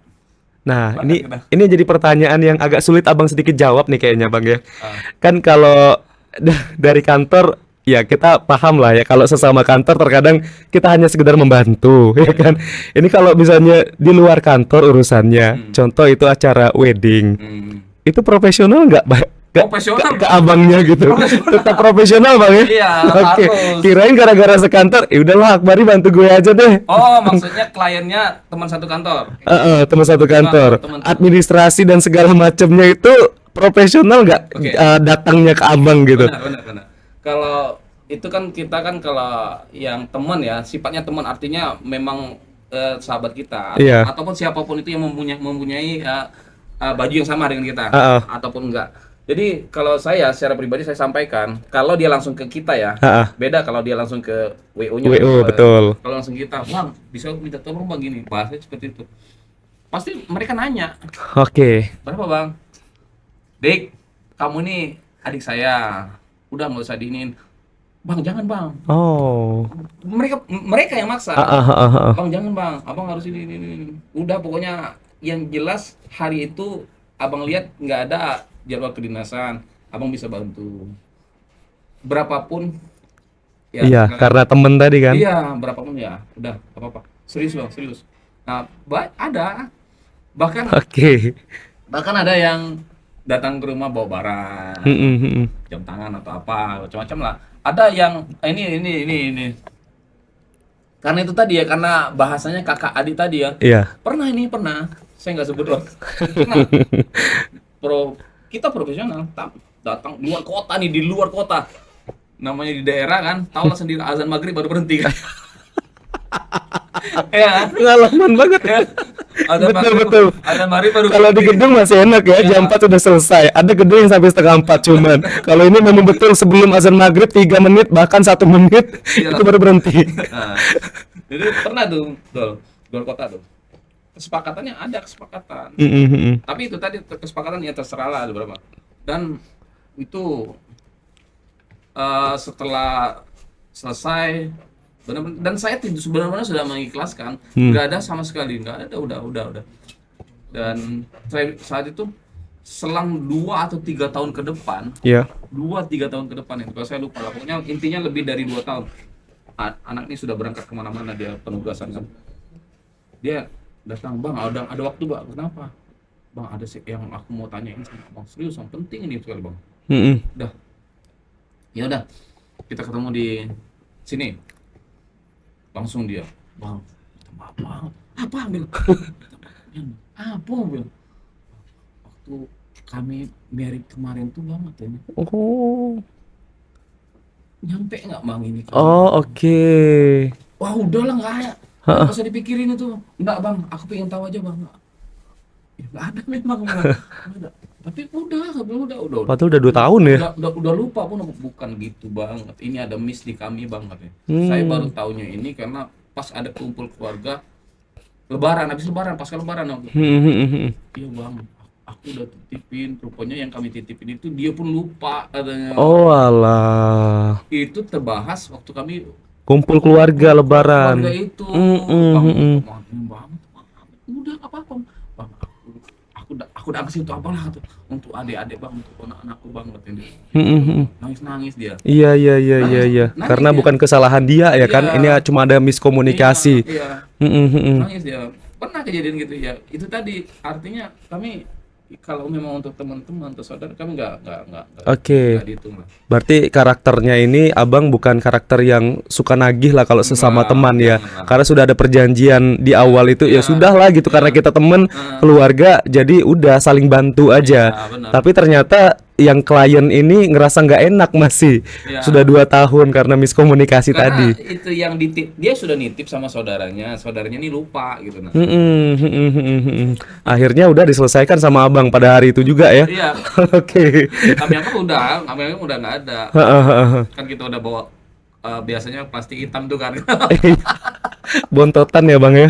S1: Nah,
S2: Berangkat
S1: ini jadi pertanyaan yang agak sulit abang sedikit jawab nih kayaknya bang ya. Kan kalau dari kantor ya kita paham lah ya, kalau sesama kantor terkadang kita hanya sekedar membantu ya kan. Ini kalau misalnya di luar kantor urusannya, contoh itu acara wedding, itu profesional nggak
S2: Profesional
S1: ke abangnya gitu? Tetap profesional bang ya?
S2: Iya,
S1: Oke.
S2: harus.
S1: Kirain gara-gara sekantor, ya udahlah Akbari bantu gue aja deh.
S2: Oh, maksudnya kliennya teman satu kantor.
S1: Teman satu kantor,
S2: Teman.
S1: administrasi dan segala macamnya itu profesional nggak
S2: Oke.
S1: datangnya ke abang gitu?
S2: Benar. Kalau itu kan kita kan kalau yang teman ya, sifatnya teman artinya memang sahabat kita
S1: Iya.
S2: ataupun siapapun itu yang mempunyai baju yang sama dengan kita
S1: Heeh.
S2: ataupun enggak. Jadi kalau saya secara pribadi saya sampaikan, kalau dia langsung ke kita ya,
S1: Heeh.
S2: beda kalau dia langsung ke WO-nya.
S1: WO betul.
S2: Kalau langsung kita, "Bang, bisa minta tolong Bang gini." Bahasanya seperti itu. Pasti mereka nanya,
S1: Oke.
S2: "Berapa Bang?" "Dik, kamu nih adik saya. Udah nggak usah diinin." "Bang, jangan Bang."
S1: Oh.
S2: Mereka yang maksa.
S1: Heeh, heeh, heeh.
S2: "Bang, jangan Bang. Abang harus ini." Udah pokoknya yang jelas hari itu Abang lihat nggak ada jadwal kedinasan, Abang bisa bantu. Berapapun ya.
S1: Iya, karena temen tadi kan.
S2: Iya, berapapun ya. Udah, nggak apa-apa. Serius Bang, serius. Nah, ada bahkan
S1: Oke.
S2: bahkan ada yang datang ke rumah bawa barang,
S1: Mm-mm, mm-mm.
S2: jam tangan atau apa, macam-macam lah. Ada yang ini. Karena itu tadi ya, karena bahasanya kakak adik tadi ya.
S1: Iya.
S2: Pernah. Saya nggak sebut loh. Pernah. Kita profesional, datang luar kota nih, di luar kota. Namanya di daerah kan, tahu lah sendiri azan maghrib baru berhenti kan. Ya,
S1: Pengalaman banget.
S2: ya. Azan
S1: Betul,
S2: maghrib,
S1: betul.
S2: azan maghrib baru
S1: Kalau di
S2: berhenti.
S1: gedung masih enak ya,
S2: Iya.
S1: jam 4 udah selesai. Ada gedung yang sampai setengah 4 cuman. Kalau ini memang betul sebelum azan maghrib 3 menit bahkan 1 menit
S2: Iya.
S1: itu baru berhenti.
S2: Nah, jadi pernah tuh, luar kota tuh. Kesepakatannya ada kesepakatan.
S1: Mm-mm, mm-mm.
S2: Tapi itu tadi kesepakatan ya terserah lah ada berapa. Dan itu setelah selesai benar-benar, dan saya sebenarnya sudah mengikhlaskan, nggak ada sama sekali, nggak ada, udah. Dan saya saat itu selang 2 atau 3 tahun ke depan,
S1: Iya.
S2: 2-3 tahun ke depan itu, kalau saya lupa lah, pokoknya intinya lebih dari 2 tahun. Anak ini sudah berangkat kemana-mana, dia penugasan kan. Dia datang, "Bang, ada waktu Bang." "Kenapa?" "Bang, ada sih yang aku mau tanyain sama Bang, serius Bang, penting ini sekali Bang."
S1: Mm-mm.
S2: Udah, ya udah, kita ketemu di sini. Langsung dia, "Bang, minta maaf Bang." "Apa?" Bilang. "Apa?" Bilang. "Waktu kami married kemarin tuh Bang, katanya.
S1: Oh.
S2: Nyampe nggak Bang ini?"
S1: Oh, oke.
S2: "Wah, udahlah, nggak usah dipikirin itu." "Nggak Bang, aku pengen tahu aja Bang." "Ya nggak ada memang Bang." "Nggak ada." Tapi udah.
S1: Padahal udah 2 tahun ya.
S2: Udah lupa pun, bukan gitu banget. Ini ada miss di kami Bang katanya.
S1: Hmm.
S2: Saya baru taunya ini karena pas ada kumpul keluarga Lebaran, habis Lebaran, pasca Lebaran aku. "Iya Bang, aku udah titipin." Rupanya yang kami titipin itu dia pun lupa katanya.
S1: Oh alah.
S2: Itu terbahas waktu kami
S1: Kumpul keluarga lebaran.
S2: keluarga itu.
S1: Mm-mm, mm-mm.
S2: Bang, udah nggak apa-apa Bang. Aku udah kasih untuk apa lah tuh, untuk adik-adik Bang, untuk anak-anakku Bang katanya.
S1: Mm-mm.
S2: Nangis dia.
S1: Iya.
S2: Nangis
S1: Karena
S2: dia.
S1: bukan kesalahan dia ya kan.
S2: Iya.
S1: Ini cuma ada miskomunikasi.
S2: Iya.
S1: Mm-mm.
S2: Nangis dia. Pernah kejadian gitu ya. Itu tadi artinya kami kalau memang untuk teman-teman atau saudara, kami nggak
S1: Oke.
S2: dihitung lah.
S1: Berarti karakternya ini abang bukan karakter yang suka nagih lah kalau sesama
S2: Enggak,
S1: teman ya.
S2: janganlah.
S1: Karena sudah ada perjanjian di awal itu ya
S2: Iya.
S1: sudahlah gitu, karena kita temen keluarga jadi udah saling bantu aja.
S2: Iya, benar.
S1: Tapi ternyata yang klien ini ngerasa nggak enak masih.
S2: Iya.
S1: Sudah 2 tahun karena miskomunikasi
S2: Karena
S1: tadi.
S2: itu yang dia sudah nitip sama saudaranya ini lupa gitu nah.
S1: Akhirnya udah diselesaikan sama abang pada hari itu juga ya.
S2: Iya.
S1: Oke.
S2: Kami anggap udah nggak ada. Kan kita udah bawa biasanya plastik hitam tuh kan.
S1: Bontotan ya bang ya.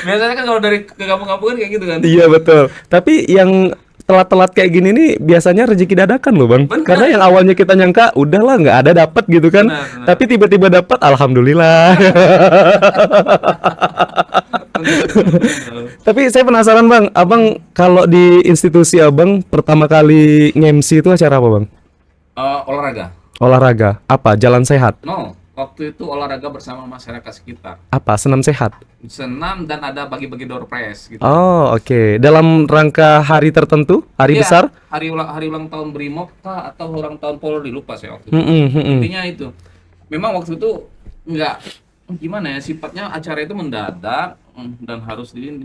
S2: Biasanya kan kalau dari ke kampung-kampung kan kayak gitu kan.
S1: Iya betul. Tapi yang telat-telat kayak gini nih biasanya rezeki dadakan loh bang.
S2: Bener.
S1: Karena yang awalnya kita nyangka udahlah nggak ada dapat gitu kan.
S2: Benar.
S1: Tapi tiba-tiba dapat, alhamdulillah. Tapi saya penasaran bang, abang kalau di institusi abang pertama kali nge-MC itu acara apa bang?
S2: Olahraga.
S1: Olahraga. Apa? Jalan sehat?
S2: No, waktu itu olahraga bersama masyarakat sekitar.
S1: Apa? Senam sehat?
S2: Senam dan ada bagi-bagi door prize gitu.
S1: Oh oke. Dalam rangka hari tertentu? Hari
S2: Iya,
S1: besar?
S2: hari ulang tahun Brimob kah atau ulang tahun Polri, lupa saya waktu itu.
S1: Mm-mm.
S2: Intinya itu. Memang waktu itu nggak, gimana ya, sifatnya acara itu mendadak dan harus di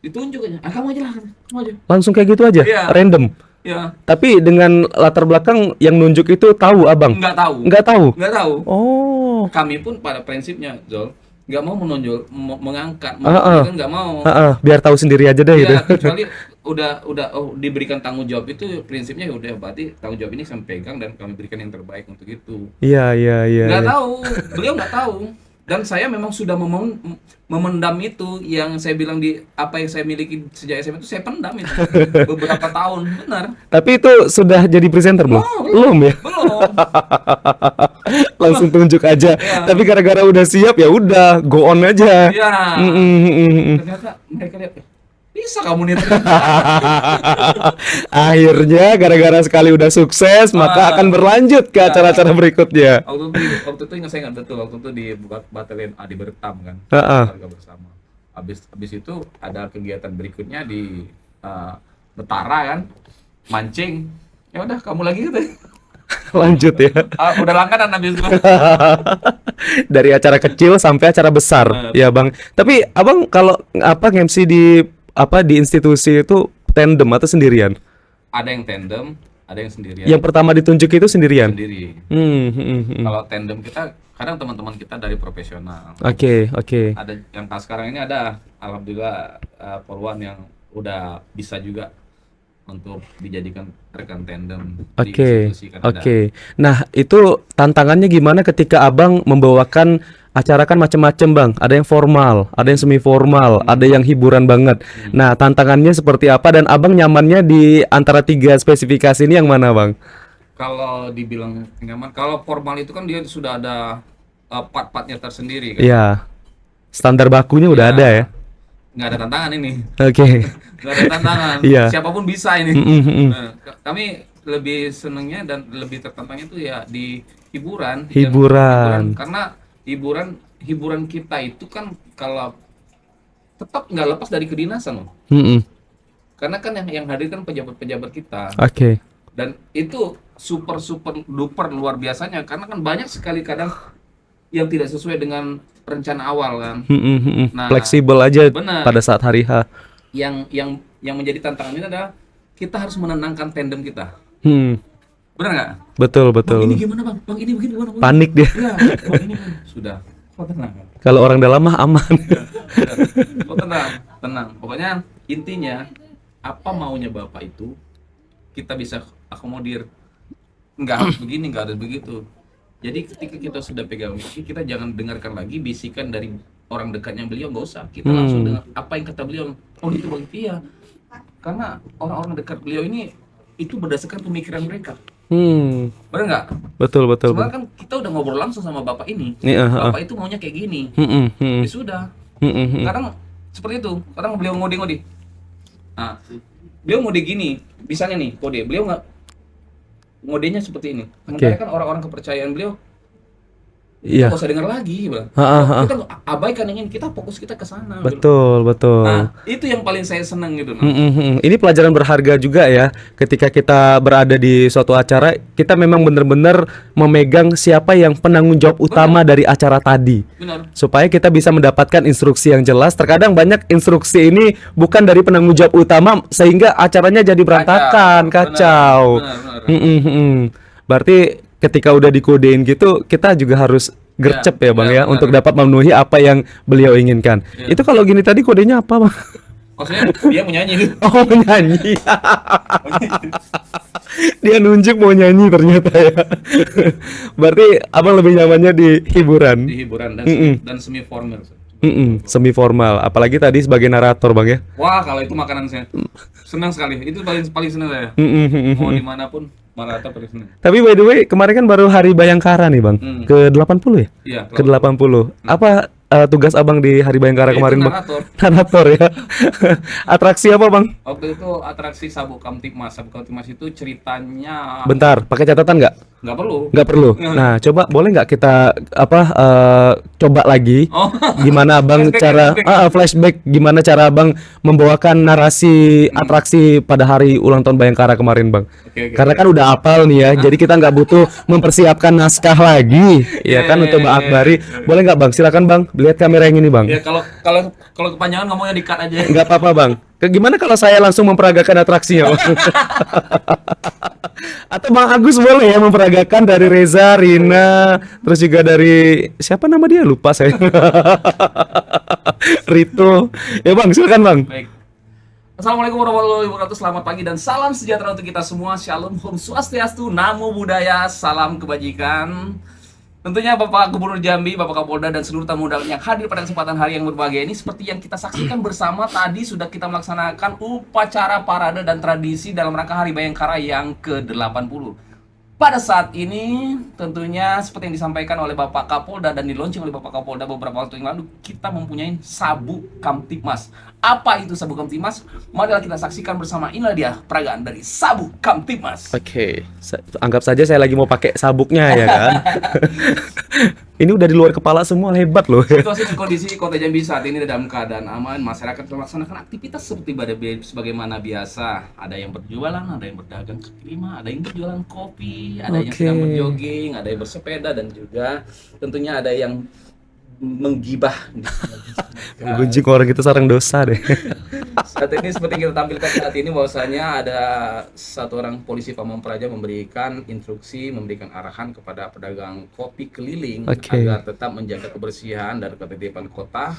S2: ditunjuk aja. Ah, kamu aja lah, kamu aja.
S1: Langsung kayak gitu aja,
S2: Iya.
S1: random.
S2: Ya,
S1: Tapi dengan latar belakang yang nunjuk itu tahu abang?
S2: nggak tahu.
S1: Nggak tahu?
S2: Nggak tahu.
S1: Oh.
S2: Kami pun pada prinsipnya, Zol, nggak mau menonjol, mengangkat,
S1: Heeh.
S2: kan nggak mau.
S1: Biar tahu sendiri aja deh gitu.
S2: Ya, kecuali udah diberikan tanggung jawab itu prinsipnya ya udah berarti tanggung jawab ini kami pegang dan kami berikan yang terbaik untuk itu.
S1: Iya, iya, iya.
S2: Nggak
S1: Iya.
S2: tahu, beliau nggak tahu. Dan saya memang sudah memendam itu yang saya bilang di apa yang saya miliki sejak SMA itu saya pendam itu beberapa tahun, benar.
S1: Tapi itu sudah jadi presenter belum?
S2: Oh,
S1: Belum ya?
S2: belum.
S1: Langsung tunjuk aja.
S2: Iya.
S1: Tapi gara-gara udah siap ya udah, go on aja.
S2: Ya, ternyata mereka lihat bisa kamu nih.
S1: Akhirnya gara-gara sekali udah sukses, maka akan berlanjut ke acara-acara berikutnya.
S2: Waktu itu ingat saya nggak betul waktu itu di Batalion Adi Bertam kan,
S1: Heeh.
S2: keluarga bersama. Habis itu ada kegiatan berikutnya di Betara kan, mancing. Ya udah kamu lagi gitu.
S1: Lanjut ya.
S2: Udah langganan habis itu.
S1: Dari acara kecil sampai acara besar, ya Bang. Tapi Abang kalau nge-MC di institusi itu tandem atau sendirian?
S2: Ada yang tandem, ada yang sendirian.
S1: Yang pertama ditunjuk itu sendirian.
S2: Sendiri.
S1: Hmm.
S2: Kalau tandem kita kadang teman-teman kita dari profesional.
S1: Oke.
S2: Ada yang sekarang ini ada alhamdulillah Polwan yang udah bisa juga untuk dijadikan rekan tandem di
S1: Oke.
S2: institusi kan ada.
S1: Oke. Nah, itu tantangannya gimana ketika Abang membawakan acara kan macam-macam, Bang. Ada yang formal, ada yang semi formal, ada yang hiburan banget. Nah, tantangannya seperti apa dan Abang nyamannya di antara 3 spesifikasi ini yang mana, Bang?
S2: Kalau dibilang nyaman, kalau formal itu kan dia sudah ada part-partnya tersendiri kan.
S1: Iya. Standar bakunya udah
S2: Ya.
S1: ada ya.
S2: Nggak ada tantangan ini.
S1: Oke.
S2: Nggak ada tantangan.
S1: Iya.
S2: Siapapun bisa ini.
S1: Mm-mm.
S2: Nah, kami lebih senengnya dan lebih tertantangnya itu ya di hiburan.
S1: Hiburan.
S2: Karena hiburan kita itu kan kalau tetap nggak lepas dari kedinasan loh.
S1: Mm-mm.
S2: Karena kan yang hadir kan pejabat-pejabat kita.
S1: Oke.
S2: Dan itu super duper luar biasanya karena kan banyak sekali kadang yang tidak sesuai dengan rencana awal kan. Nah,
S1: Fleksibel aja
S2: benar.
S1: pada saat hari H.
S2: Yang menjadi tantangan ini adalah kita harus menenangkan tandem kita. Benar nggak?
S1: Betul,
S2: Bang,
S1: betul.
S2: ini gimana bang? Bang ini begini gimana? Bang?
S1: Panik dia.
S2: Ya, bang ini gimana? Sudah. Kok tenang kan?
S1: Kalau orang dalam mah aman.
S2: Kok tenang. Pokoknya intinya apa maunya bapak itu kita bisa akomodir. Nggak harus begini, nggak harus begitu. Jadi ketika kita sudah pegang mic, kita jangan dengarkan lagi bisikan dari orang dekatnya beliau, nggak usah. Kita langsung dengar apa yang kata beliau. Oh itu bang, iya. Karena orang-orang dekat beliau ini itu berdasarkan pemikiran mereka. Benar nggak?
S1: Betul.
S2: Sebenarnya kan kita udah ngobrol langsung sama bapak ini. Bapak itu maunya kayak gini. Ya sudah. Kadang seperti itu. Kadang beliau ngode-ngode. Nah, beliau ngode gini. Misalnya nih kode. Beliau nggak ngodenya seperti ini. Sementara kan orang-orang kepercayaan beliau
S1: Iya.
S2: nggak usah dengar lagi, bang. Kita abaikan yang ini, kita fokus kita ke sana.
S1: Betul.
S2: Nah, itu yang paling saya senang gitu.
S1: Ini pelajaran berharga juga ya. Ketika kita berada di suatu acara, kita memang benar-benar memegang siapa yang penanggung jawab utama dari acara tadi.
S2: Benar.
S1: Supaya kita bisa mendapatkan instruksi yang jelas. Terkadang banyak instruksi ini bukan dari penanggung jawab utama sehingga acaranya jadi berantakan, kacau.
S2: Benar.
S1: Berarti ketika udah dikodein gitu, kita juga harus gercep ya Bang ya,
S2: benar.
S1: untuk dapat memenuhi apa yang beliau inginkan. Itu kalau gini tadi kodenya apa Bang?
S2: Maksudnya dia menyanyi gitu.
S1: Oh, menyanyi. Dia nunjuk mau nyanyi ternyata ya. Berarti Abang lebih nyamannya di hiburan.
S2: Di hiburan dan semi formal.
S1: Semi formal, apalagi tadi sebagai narator Bang ya.
S2: Wah, kalau itu makanan saya senang sekali. Itu paling senang saya. Mau dimanapun narator paling senang.
S1: Tapi by the way, kemarin kan baru Hari Bayangkara nih Bang. Ke-80 ya?
S2: Iya.
S1: Ke-80. Apa tugas Abang di Hari Bayangkara
S2: Itu
S1: kemarin Bang?
S2: narator.
S1: Narator ya. Atraksi apa Bang?
S2: Waktu itu atraksi Sabuk Kamtipmas. Sabuk Kamtipmas itu ceritanya
S1: Bentar, pakai catatan nggak?
S2: Nggak perlu.
S1: Nggak perlu. Nah, coba boleh nggak kita coba lagi
S2: Oh,
S1: gimana abang
S2: flashback ya,
S1: cara
S2: flashback.
S1: flashback gimana cara abang membawakan narasi atraksi pada hari ulang tahun Bayangkara kemarin bang.
S2: Oke, oke,
S1: Karena
S2: oke.
S1: kan udah hafal nih ya, jadi kita nggak butuh mempersiapkan naskah lagi,
S2: Iya,
S1: ya kan
S2: iya,
S1: untuk
S2: iya,
S1: Bang
S2: iya,
S1: Akbari.
S2: iya.
S1: Boleh nggak bang? Silakan bang, lihat kamera yang ini bang.
S2: Ya kalau kalau kalau kepanjangan ngomongnya di-cut aja.
S1: Nggak apa-apa bang. Gimana kalau saya langsung memperagakan atraksinya bang? Atau Bang Agus boleh ya memperagakan dari Reza, Rina, terus juga dari siapa nama dia lupa saya. Rito. Ya Bang, silakan Bang.
S2: Baik. Assalamualaikum warahmatullahi wabarakatuh. Selamat pagi dan salam sejahtera untuk kita semua. Shalom, Om Swastiastu, Namo Buddhaya, salam kebajikan. Tentunya Bapak Gubernur Jambi, Bapak Kapolda, dan seluruh tamu undangan yang hadir pada kesempatan hari yang berbahagia ini. Seperti yang kita saksikan bersama, tadi sudah kita melaksanakan upacara parade dan tradisi dalam rangka Hari Bayangkara yang ke-80. Pada saat ini, tentunya seperti yang disampaikan oleh Bapak Kapolda dan dilaunching oleh Bapak Kapolda beberapa waktu yang lalu, kita mempunyai Sabuk Kamtibmas. Apa itu Sabuk Kamtibmas? Marilah kita saksikan bersama. Inilah dia peragaan dari Sabuk Kamtibmas.
S1: Oke, anggap saja saya lagi mau pakai sabuknya ya kan. Ini udah di luar kepala semua, hebat loh.
S2: Situasi dan kondisi Kota Jambi saat ini dalam keadaan aman, masyarakat melaksanakan aktivitas seperti sebagaimana biasa. Ada yang berjualan, ada yang berdagang kaki lima, ada yang berjualan kopi, ada yang sedang berjogging, ada yang bersepeda, dan juga tentunya ada yang menggibah.
S1: Menggunjing orang itu sarang dosa deh.
S2: Saat ini seperti kita tampilkan saat ini bahwasanya ada satu orang polisi Pamong Praja memberikan instruksi, memberikan arahan kepada pedagang kopi keliling agar tetap menjaga kebersihan dan ketertiban kota,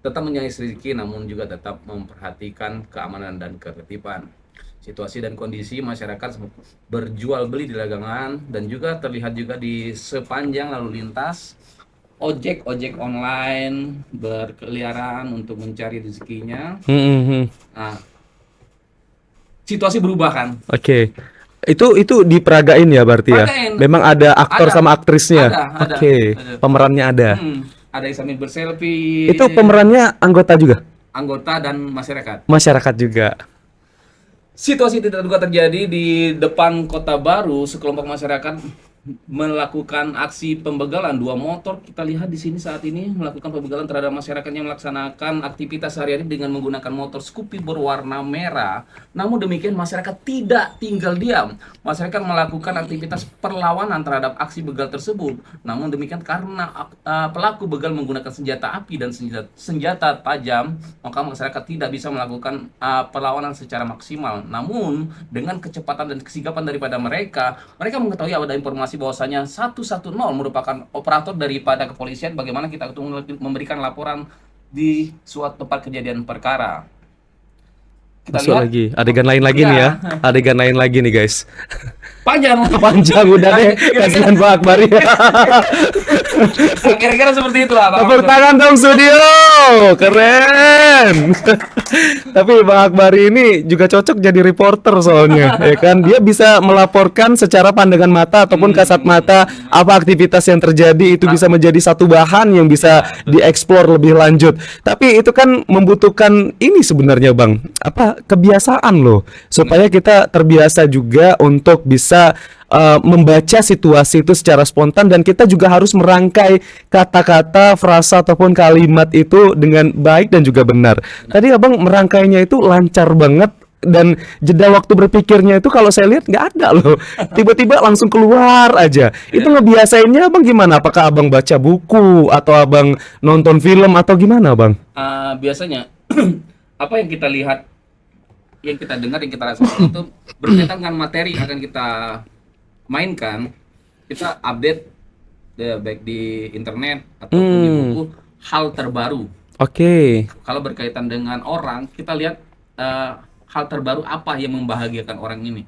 S2: tetap menyayang rezeki, namun juga tetap memperhatikan keamanan dan ketertiban. Situasi dan kondisi masyarakat berjual beli di dagangan dan juga terlihat juga di sepanjang lalu lintas ojek online berkeliaran untuk mencari rezekinya. Nah, situasi berubah kan?
S1: Oke. Itu diperagain ya berarti ya?
S2: Peragain.
S1: Memang ada aktor
S2: Ada.
S1: sama aktrisnya?
S2: Ada.
S1: Oke, pemerannya ada.
S2: Ada yang sambil berselfie.
S1: Itu pemerannya anggota juga?
S2: Anggota dan masyarakat.
S1: Masyarakat juga.
S2: Situasi tidak terduga terjadi di depan Kota Baru. Sekelompok masyarakat melakukan aksi pembegalan. Dua motor kita lihat di sini saat ini melakukan pembegalan terhadap masyarakat yang melaksanakan aktivitas sehari-hari dengan menggunakan motor Scoopy berwarna merah. Namun demikian masyarakat tidak tinggal diam. Masyarakat melakukan aktivitas perlawanan terhadap aksi begal tersebut. Namun demikian karena pelaku begal menggunakan senjata api dan senjata tajam, maka masyarakat tidak bisa melakukan perlawanan secara maksimal. Namun dengan kecepatan dan kesigapan daripada mereka mengetahui ada informasi bahwasanya 110 merupakan operator daripada kepolisian, bagaimana kita memberikan laporan di suatu tempat kejadian perkara. Kita
S1: Masuk
S2: lihat
S1: lagi, adegan lain lagi nih ya. Adegan lain lagi nih guys.
S2: panjang
S1: Panjang udah deh, kasihan Pak Akbari.
S2: kira-kira seperti itulah.
S1: Tepuk tangan dong studio, keren. Tapi Bang Akbari ini juga cocok jadi reporter soalnya, ya kan? Dia bisa melaporkan secara pandangan mata ataupun kasat mata apa aktivitas yang terjadi, itu bisa menjadi satu bahan yang bisa dieksplor lebih lanjut. Tapi itu kan membutuhkan ini sebenarnya Bang, apa kebiasaan loh, supaya kita terbiasa juga untuk bisa membaca situasi itu secara spontan, dan kita juga harus merangkai kata-kata, frasa ataupun kalimat itu dengan baik dan juga benar. Tadi abang merangkainya itu lancar banget, dan jeda waktu berpikirnya itu kalau saya lihat nggak ada loh, tiba-tiba langsung keluar aja. Itu ngebiasainnya abang gimana? Apakah abang baca buku atau abang nonton film atau gimana bang?
S2: Biasanya apa yang kita lihat, yang kita dengar, yang kita rasakan itu berkaitan dengan materi yang akan kita mainkan. Kita update baik di internet ataupun di buku hal terbaru.
S1: Oke.
S2: Kalau berkaitan dengan orang, kita lihat hal terbaru apa yang membahagiakan orang ini.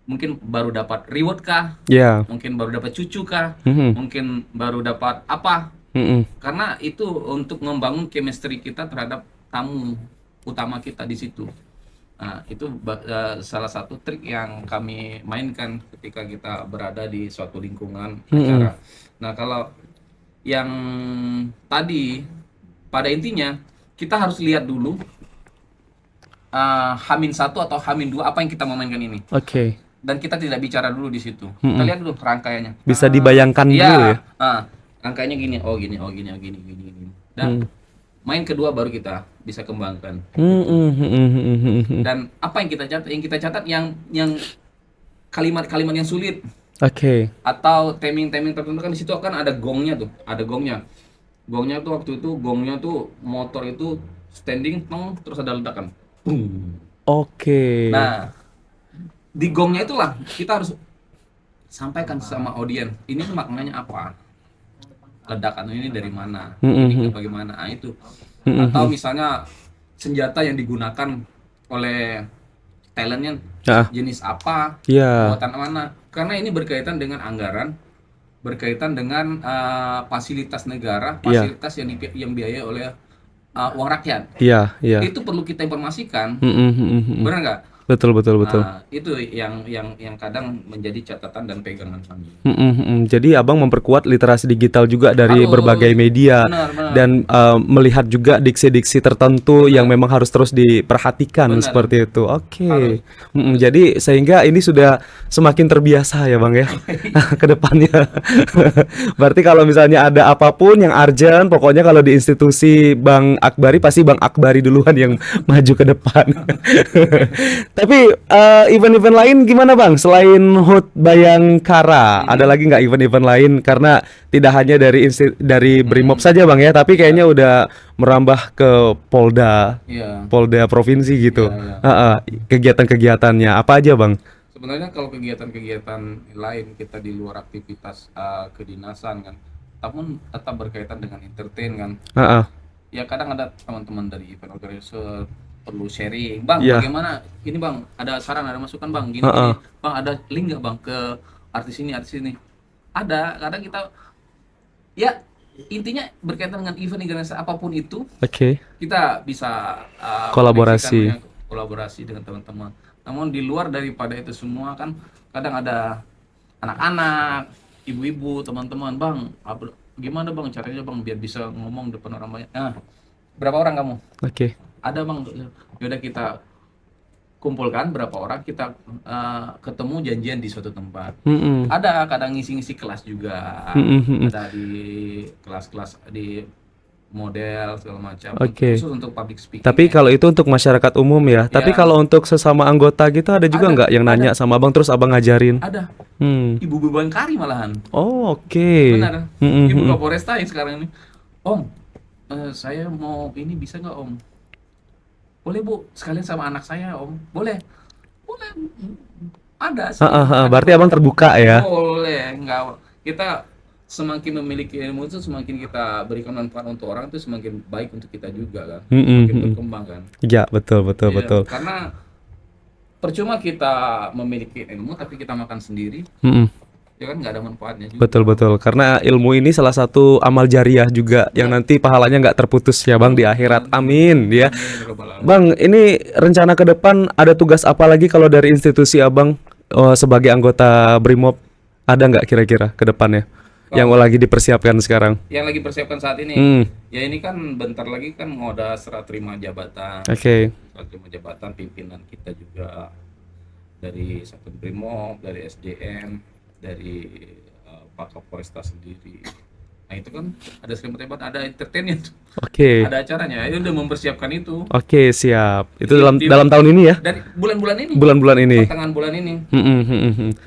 S2: Mungkin baru dapat reward kah?
S1: Ya.
S2: Mungkin baru dapat cucu kah? Mungkin baru dapat apa? Karena itu untuk membangun chemistry kita terhadap tamu utama kita di situ. Nah, itu salah satu trik yang kami mainkan ketika kita berada di suatu lingkungan acara. Nah, kalau yang tadi pada intinya kita harus lihat dulu H-1 atau H-2 apa yang kita mau mainkan ini.
S1: Oke.
S2: dan kita tidak bicara dulu di situ. Kita lihat dulu rangkaiannya.
S1: Bisa dibayangkan
S2: Iya,
S1: dulu ya.
S2: rangkaiannya gini, oh gini, oh gini, oh gini, gini, gini. Dan main kedua baru kita bisa kembangkan. Dan apa yang kita catat? Yang kita catat yang kalimat-kalimat yang sulit.
S1: Oke.
S2: Atau timing-timing tertentu kan di situ kan ada gongnya tuh, ada gongnya. Gongnya tuh waktu itu gongnya tuh motor itu standing, terus ada ledakan. Boom.
S1: Oke.
S2: Nah, di gongnya itulah kita harus sampaikan sama audiens ini maknanya apa, ledakan ini dari mana, ini bagaimana, itu atau misalnya senjata yang digunakan oleh talentnya jenis apa, buatan mana, karena ini berkaitan dengan anggaran, berkaitan dengan fasilitas negara, fasilitas yang biaya oleh uang rakyat. Itu perlu kita informasikan, benar nggak?
S1: Betul.
S2: Nah, itu yang kadang menjadi catatan dan pegangan kami.
S1: Jadi abang memperkuat literasi digital juga dari berbagai media, benar. Dan melihat juga diksi-diksi tertentu yang memang harus terus diperhatikan, seperti itu. Oke. Jadi sehingga ini sudah semakin terbiasa ya bang ya ke depannya. Berarti kalau misalnya ada apapun yang urgent, pokoknya kalau di institusi Bang Akbari pasti Bang Akbari duluan yang maju ke depan. Tapi event-event lain gimana bang? Selain HUT Bayangkara, ada lagi nggak event-event lain? Karena tidak hanya dari Brimob saja bang ya, tapi kayaknya udah merambah ke Polda, Polda provinsi gitu. Kegiatan-kegiatannya apa aja bang?
S2: Sebenarnya kalau kegiatan-kegiatan lain kita di luar aktivitas kedinasan kan, namun tetap berkaitan dengan entertain kan. Ya kadang ada teman-teman dari event organizer perlu sharing, bang, bagaimana ini bang, ada saran, ada masukan bang, gini, bang, ada link nggak bang ke artis ini, ada, kadang kita, ya intinya berkaitan dengan event organisasi apapun itu, kita bisa kolaborasi dengan teman-teman. Namun di luar daripada itu semua kan, kadang ada anak-anak, ibu-ibu, teman-teman, bang, gimana bang caranya bang biar bisa ngomong depan orang banyak. Nah, berapa orang kamu? Ada bang, yaudah kita kumpulkan berapa orang, kita ketemu janjian di suatu tempat. Ada kadang ngisi-ngisi kelas juga, ada di kelas-kelas di model segala macam, khusus untuk public speaking.
S1: Tapi kalau itu untuk masyarakat umum ya. Tapi kalau untuk sesama anggota gitu ada juga nggak yang nanya sama abang terus abang ngajarin?
S2: Ada. Ibu Bangkari malahan.
S1: Benar.
S2: Ibu Kapolresta yang sekarang ini. Om, saya mau ini bisa nggak om? Boleh bu, sekalian sama anak saya om. Boleh. Ada.
S1: Berarti abang terbuka ya?
S2: Boleh, enggak. Kita semakin memiliki ilmu itu, semakin kita berikan manfaat untuk orang itu semakin baik untuk kita juga kan, semakin berkembang kan.
S1: Iya betul.
S2: Karena percuma kita memiliki ilmu tapi kita makan sendiri, ya kan nggak ada manfaatnya juga.
S1: Betul. Karena ilmu ini salah satu amal jariah juga yang nanti pahalanya nggak terputus ya bang di akhirat. Amin ya. Bang, ini rencana ke depan ada tugas apa lagi kalau dari institusi abang sebagai anggota Brimob, ada nggak kira-kira ke depannya? Yang lagi dipersiapkan sekarang? Yang
S2: lagi persiapkan saat ini, ya ini kan bentar lagi kan mau ada serah terima jabatan. Serah terima jabatan pimpinan kita juga dari Satuan Brimob, dari SDM, dari Pak Kapolresta sendiri. Nah itu kan ada serah terima jabatan, ada entertainment, ada acaranya. Itu udah mempersiapkan itu.
S1: Siap. Itu dalam tahun ini ya?
S2: Dari bulan-bulan ini. Pertengahan bulan ini.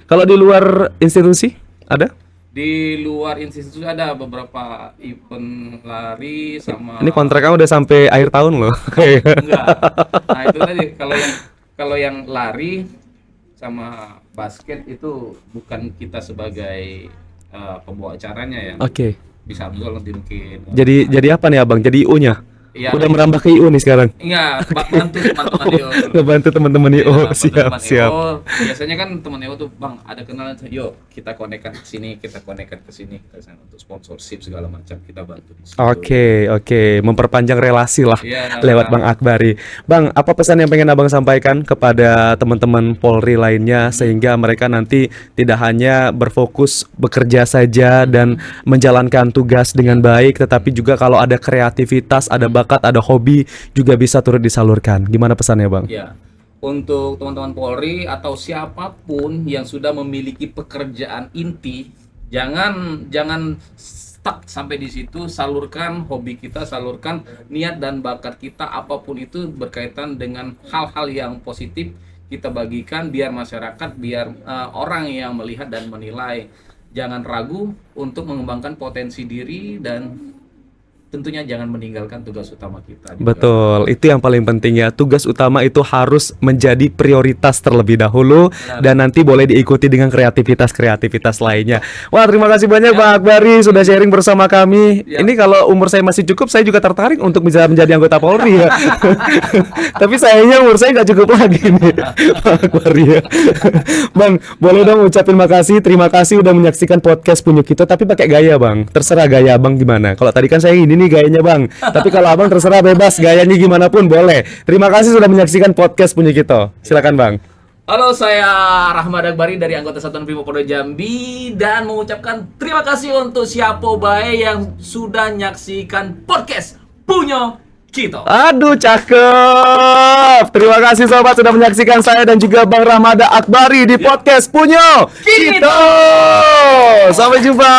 S1: Kalau di luar institusi ada?
S2: Di luar institusi ada beberapa event lari sama.
S1: Ini kontraknya udah sampai akhir tahun loh.
S2: Enggak. Nah itu tadi kalau yang lari sama basket itu bukan kita sebagai pembawa acaranya ya. Bisa Abdul nanti mungkin.
S1: Jadi apa nih abang? Jadi IO-nya? Ya, udah merambah ke IO nih sekarang.
S2: Iya, bantu teman-teman IO.
S1: Bantu teman-teman IO. Siap.
S2: Biasanya kan teman IO tuh, bang, ada kenalan, yuk kita konekkan ke sini, untuk sponsorship segala macam kita bantu. Oke.
S1: Memperpanjang relasi lah lewat Bang Akbari. Bang, apa pesan yang pengen abang sampaikan kepada teman-teman Polri lainnya sehingga mereka nanti tidak hanya berfokus bekerja saja dan menjalankan tugas dengan baik, tetapi juga kalau ada kreativitas, ada bakat, ada hobi juga bisa turut disalurkan. Gimana pesannya bang?
S2: Ya, untuk teman-teman Polri atau siapapun yang sudah memiliki pekerjaan inti, jangan stuck sampai di situ. Salurkan hobi kita, salurkan niat dan bakat kita, apapun itu berkaitan dengan hal-hal yang positif, kita bagikan biar masyarakat, biar orang yang melihat dan menilai. Jangan ragu untuk mengembangkan potensi diri dan tentunya jangan meninggalkan tugas utama kita juga.
S1: Betul, itu yang paling penting ya. Tugas utama itu harus menjadi prioritas terlebih dahulu.
S2: Benar.
S1: Dan nanti boleh diikuti dengan kreativitas lainnya. Wah, terima kasih banyak Bang Akbari sudah sharing bersama kami.
S2: Ya.
S1: Ini kalau umur saya masih cukup, saya juga tertarik untuk bisa menjadi anggota Polri ya. Tapi sayangnya umur saya nggak cukup lagi nih, Bang Akbari ya. Bang, boleh dong ucapin makasih. Terima kasih udah menyaksikan podcast Punyo Kito, tapi pakai gaya Bang. Terserah gaya Abang gimana. Kalau tadi kan saya ini nih gayanya Bang, tapi kalau Abang terserah bebas gayanya gimana pun boleh. Terima kasih sudah menyaksikan podcast Punyo Kito. Silakan Bang.
S2: Halo, saya Rahmat Akbari dari anggota Satuan Brimopolda Jambi dan mengucapkan terima kasih untuk siapa bae yang sudah menyaksikan podcast Punyo Kito.
S1: Aduh, cakep. Terima kasih sobat sudah menyaksikan saya dan juga Bang Rahmada Akbari di podcast Punyo
S2: Kito.
S1: Kito. Sampai jumpa.